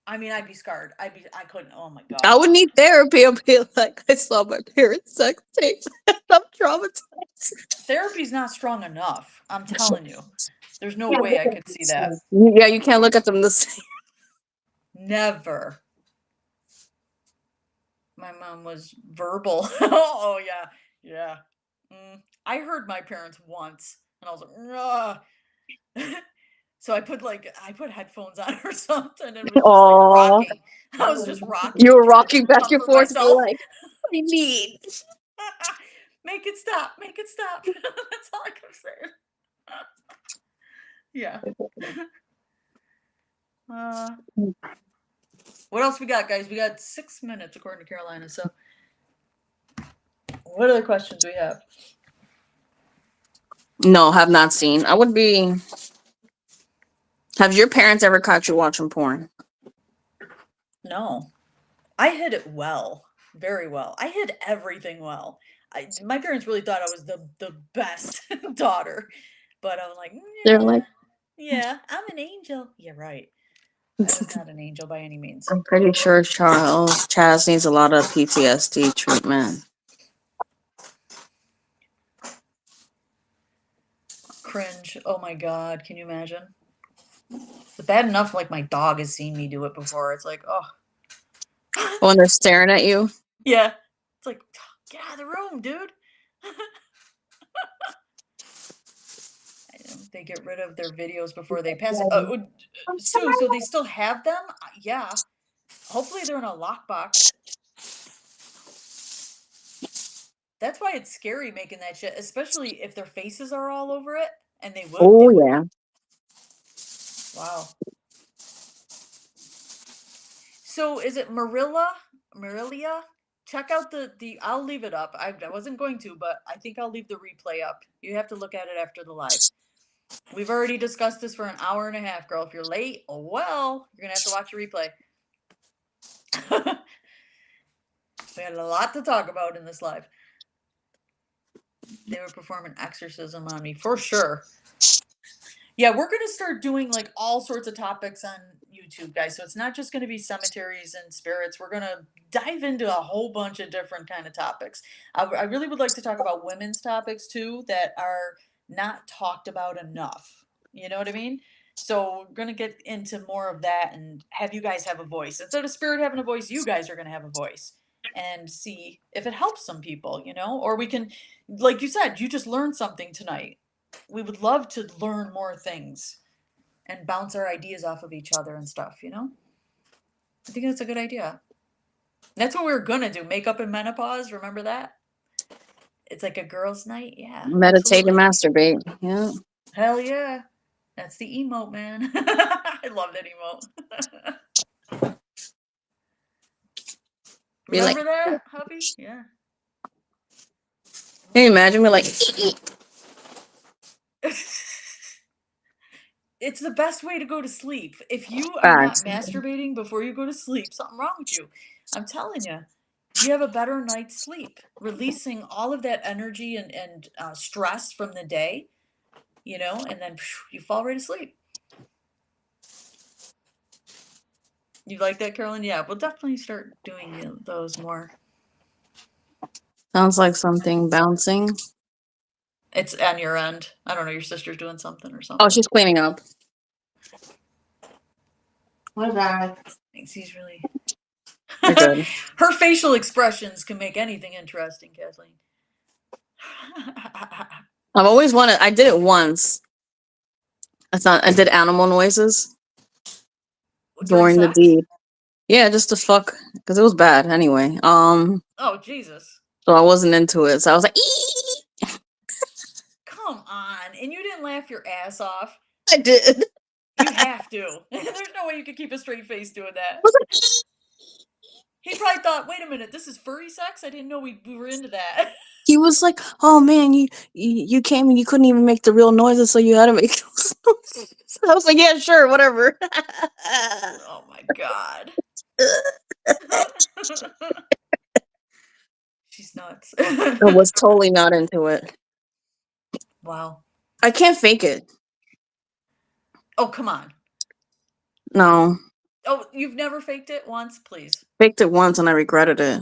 I mean, I'd be scarred. I couldn't. Oh my God. I would need therapy. I'd be like, I saw my parents' sex tapes. I'm traumatized. Therapy's not strong enough. I'm telling you. There's no way I could see that. Yeah, you can't look at them the same. Never. My mom was verbal. Oh yeah, yeah. I heard my parents once, and I was like, ugh. So I put headphones on or something, and was just like rocking. I was just rocking. You were trying to rocking back and comfort forth. You're myself. like, what do you need? Make it stop. Make it stop. That's all I kept saying. Yeah. What else we got, guys? We got 6 minutes according to Carolina. So, what other questions we have? No, have not seen. I would be. Have your parents ever caught you watching porn? No. I hid it well, very well. I hid everything well. My parents really thought I was the best daughter, but I was like, They're yeah, like, yeah, I'm an angel. Yeah, right. I was not an angel by any means. I'm pretty sure Chaz needs a lot of PTSD treatment. Cringe. Oh my god, can you imagine? It's bad enough like my dog has seen me do it before. It's like, oh When they're staring at you. yeah. It's like, get out of the room, dude. They get rid of their videos before they pass it. Sue, so they still have them? Yeah. Hopefully they're in a lockbox. That's why it's scary making that shit, especially if their faces are all over it, and they would. Oh yeah. Wow. So is it Marilia? Check out the. I'll leave it up. I wasn't going to, but I think I'll leave the replay up. You have to look at it after the live. We've already discussed this for an hour and a half, girl. If you're late, oh well, you're gonna have to watch a replay. We had a lot to talk about in this live. They would perform an exorcism on me for sure. Yeah, we're gonna start doing like all sorts of topics on YouTube, guys. So it's not just gonna be cemeteries and spirits. We're gonna dive into a whole bunch of different kind of topics. I really would like to talk about women's topics too that are not talked about enough. You know what I mean? So we're gonna get into more of that and have you guys have a voice. Instead of spirit having a voice, you guys are gonna have a voice and see if it helps some people, you know? Or we can, like you said, you just learned something tonight. We would love to learn more things and bounce our ideas off of each other and stuff, you know? I think that's a good idea. That's what we were gonna do. Makeup and menopause, remember that? It's like a girls' night. Yeah. Meditate and absolutely. masturbate. Yeah. Hell yeah. That's the emote, man. I love that emote. Be like, Remember that, hubby? Yeah. can you imagine me like It's the best way to go to sleep. If you are not facts. masturbating before you go to sleep, something wrong with you. I'm telling you. You have a better night's sleep, releasing all of that energy and stress from the day, you know, and then you fall right asleep. You like that, Carolyn? Yeah, we'll definitely start doing those more. Sounds like something bouncing. It's on your end. I don't know, your sister's doing something or something. Oh, she's cleaning up. What about? Thinks he's really. You're good. Her facial expressions can make anything interesting, Kathleen. I've always wanted. I did it once. I did animal noises during the sex? deed. Yeah, just to fuck, because it was bad anyway. Oh Jesus! So I wasn't into it. So I was like, ee! Come on, and you didn't laugh your ass off. I did. You have to. There's no way you could keep a straight face doing that. He probably thought, wait a minute, this is furry sex? I didn't know we were into that. He was like, "Oh man, you came and you couldn't even make the real noises, so you had to make those noises." I was like, "Yeah, sure, whatever." Oh my god. She's nuts. I was totally not into it. Wow. I can't fake it. Oh, come on. No. Oh, you've never faked it once? Please. Faked it once and I regretted it.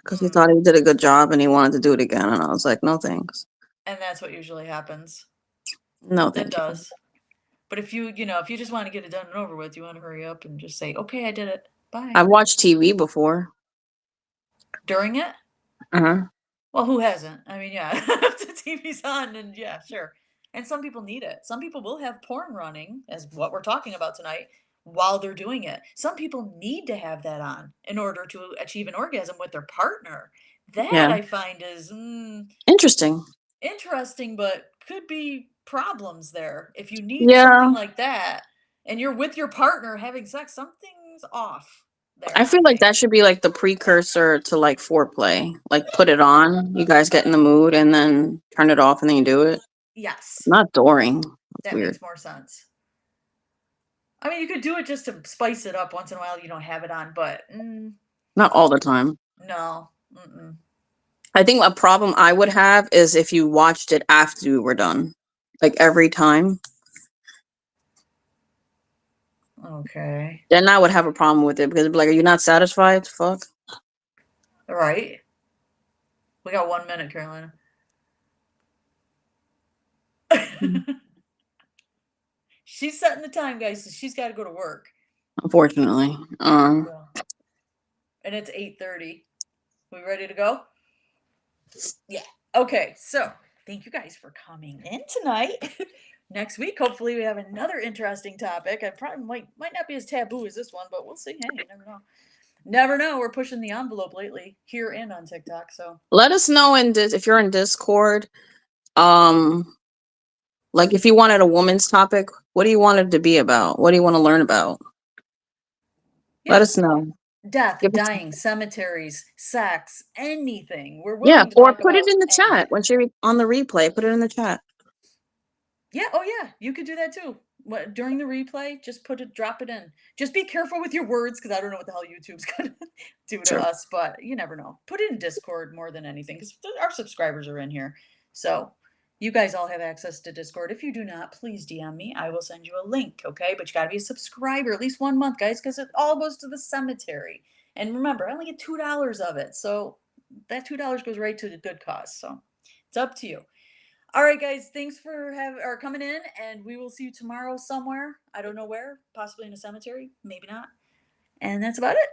Because he thought he did a good job and he wanted to do it again. And I was like, no thanks. And that's what usually happens. No, It thank you. does. But if you just want to get it done and over with, you want to hurry up and just say, okay, I did it. Bye. I've watched TV before. During it? Uh-huh. Well, who hasn't? I mean, yeah, if the TV's on, and yeah, sure. And some people need it. Some people will have porn running, as what we're talking about tonight, while they're doing it. Some people need to have that on in order to achieve an orgasm with their partner. That Yeah. I find is Interesting. interesting, but could be problems there. If you need Yeah. something like that, and you're with your partner having sex, something's off. I feel like that should be like the precursor to like foreplay. Like put it on, you guys get in the mood, and then turn it off and then you do it. Yes. Not during. That's That weird. makes more sense. I mean, you could do it just to spice it up once in a while. You don't have it on, but Not all the time. no. Mm-mm. I think a problem I would have is if you watched it after we were done, like every time. Okay. Then I would have a problem with it because it'd be like, are you not satisfied? Fuck. All right. We got 1 minute, Carolina. She's setting the time, guys. So she's got to go to work. Unfortunately. And it's 8:30. We ready to go? Yeah. Okay. So thank you guys for coming in tonight. Next week, hopefully, we have another interesting topic. I probably might not be as taboo as this one, but we'll see. Hey, you never know. Never know. We're pushing the envelope lately here and on TikTok. So Let us know if you're in Discord. Like if you wanted a woman's topic, what do you want it to be about? What do you want to learn about? Let us know. death, Give us- dying, cemeteries, sex, anything. We're Yeah, willing to or talk put it about in the anything. chat when she on the replay. Put it in the chat. Yeah. Oh, yeah. You could do that too. During the replay, just drop it in. Just be careful with your words because I don't know what the hell YouTube's gonna do to Sure. us, but you never know. Put it in Discord more than anything because our subscribers are in here. So you guys all have access to Discord. If you do not, please DM me. I will send you a link. Okay, but you got to be a subscriber at least 1 month, guys, because it all goes to the cemetery. And remember, I only get $2 of it, so that $2 goes right to the good cause. So it's up to you. All right, guys, thanks for coming in, and we will see you tomorrow somewhere. I don't know where, possibly in a cemetery, maybe not. And that's about it.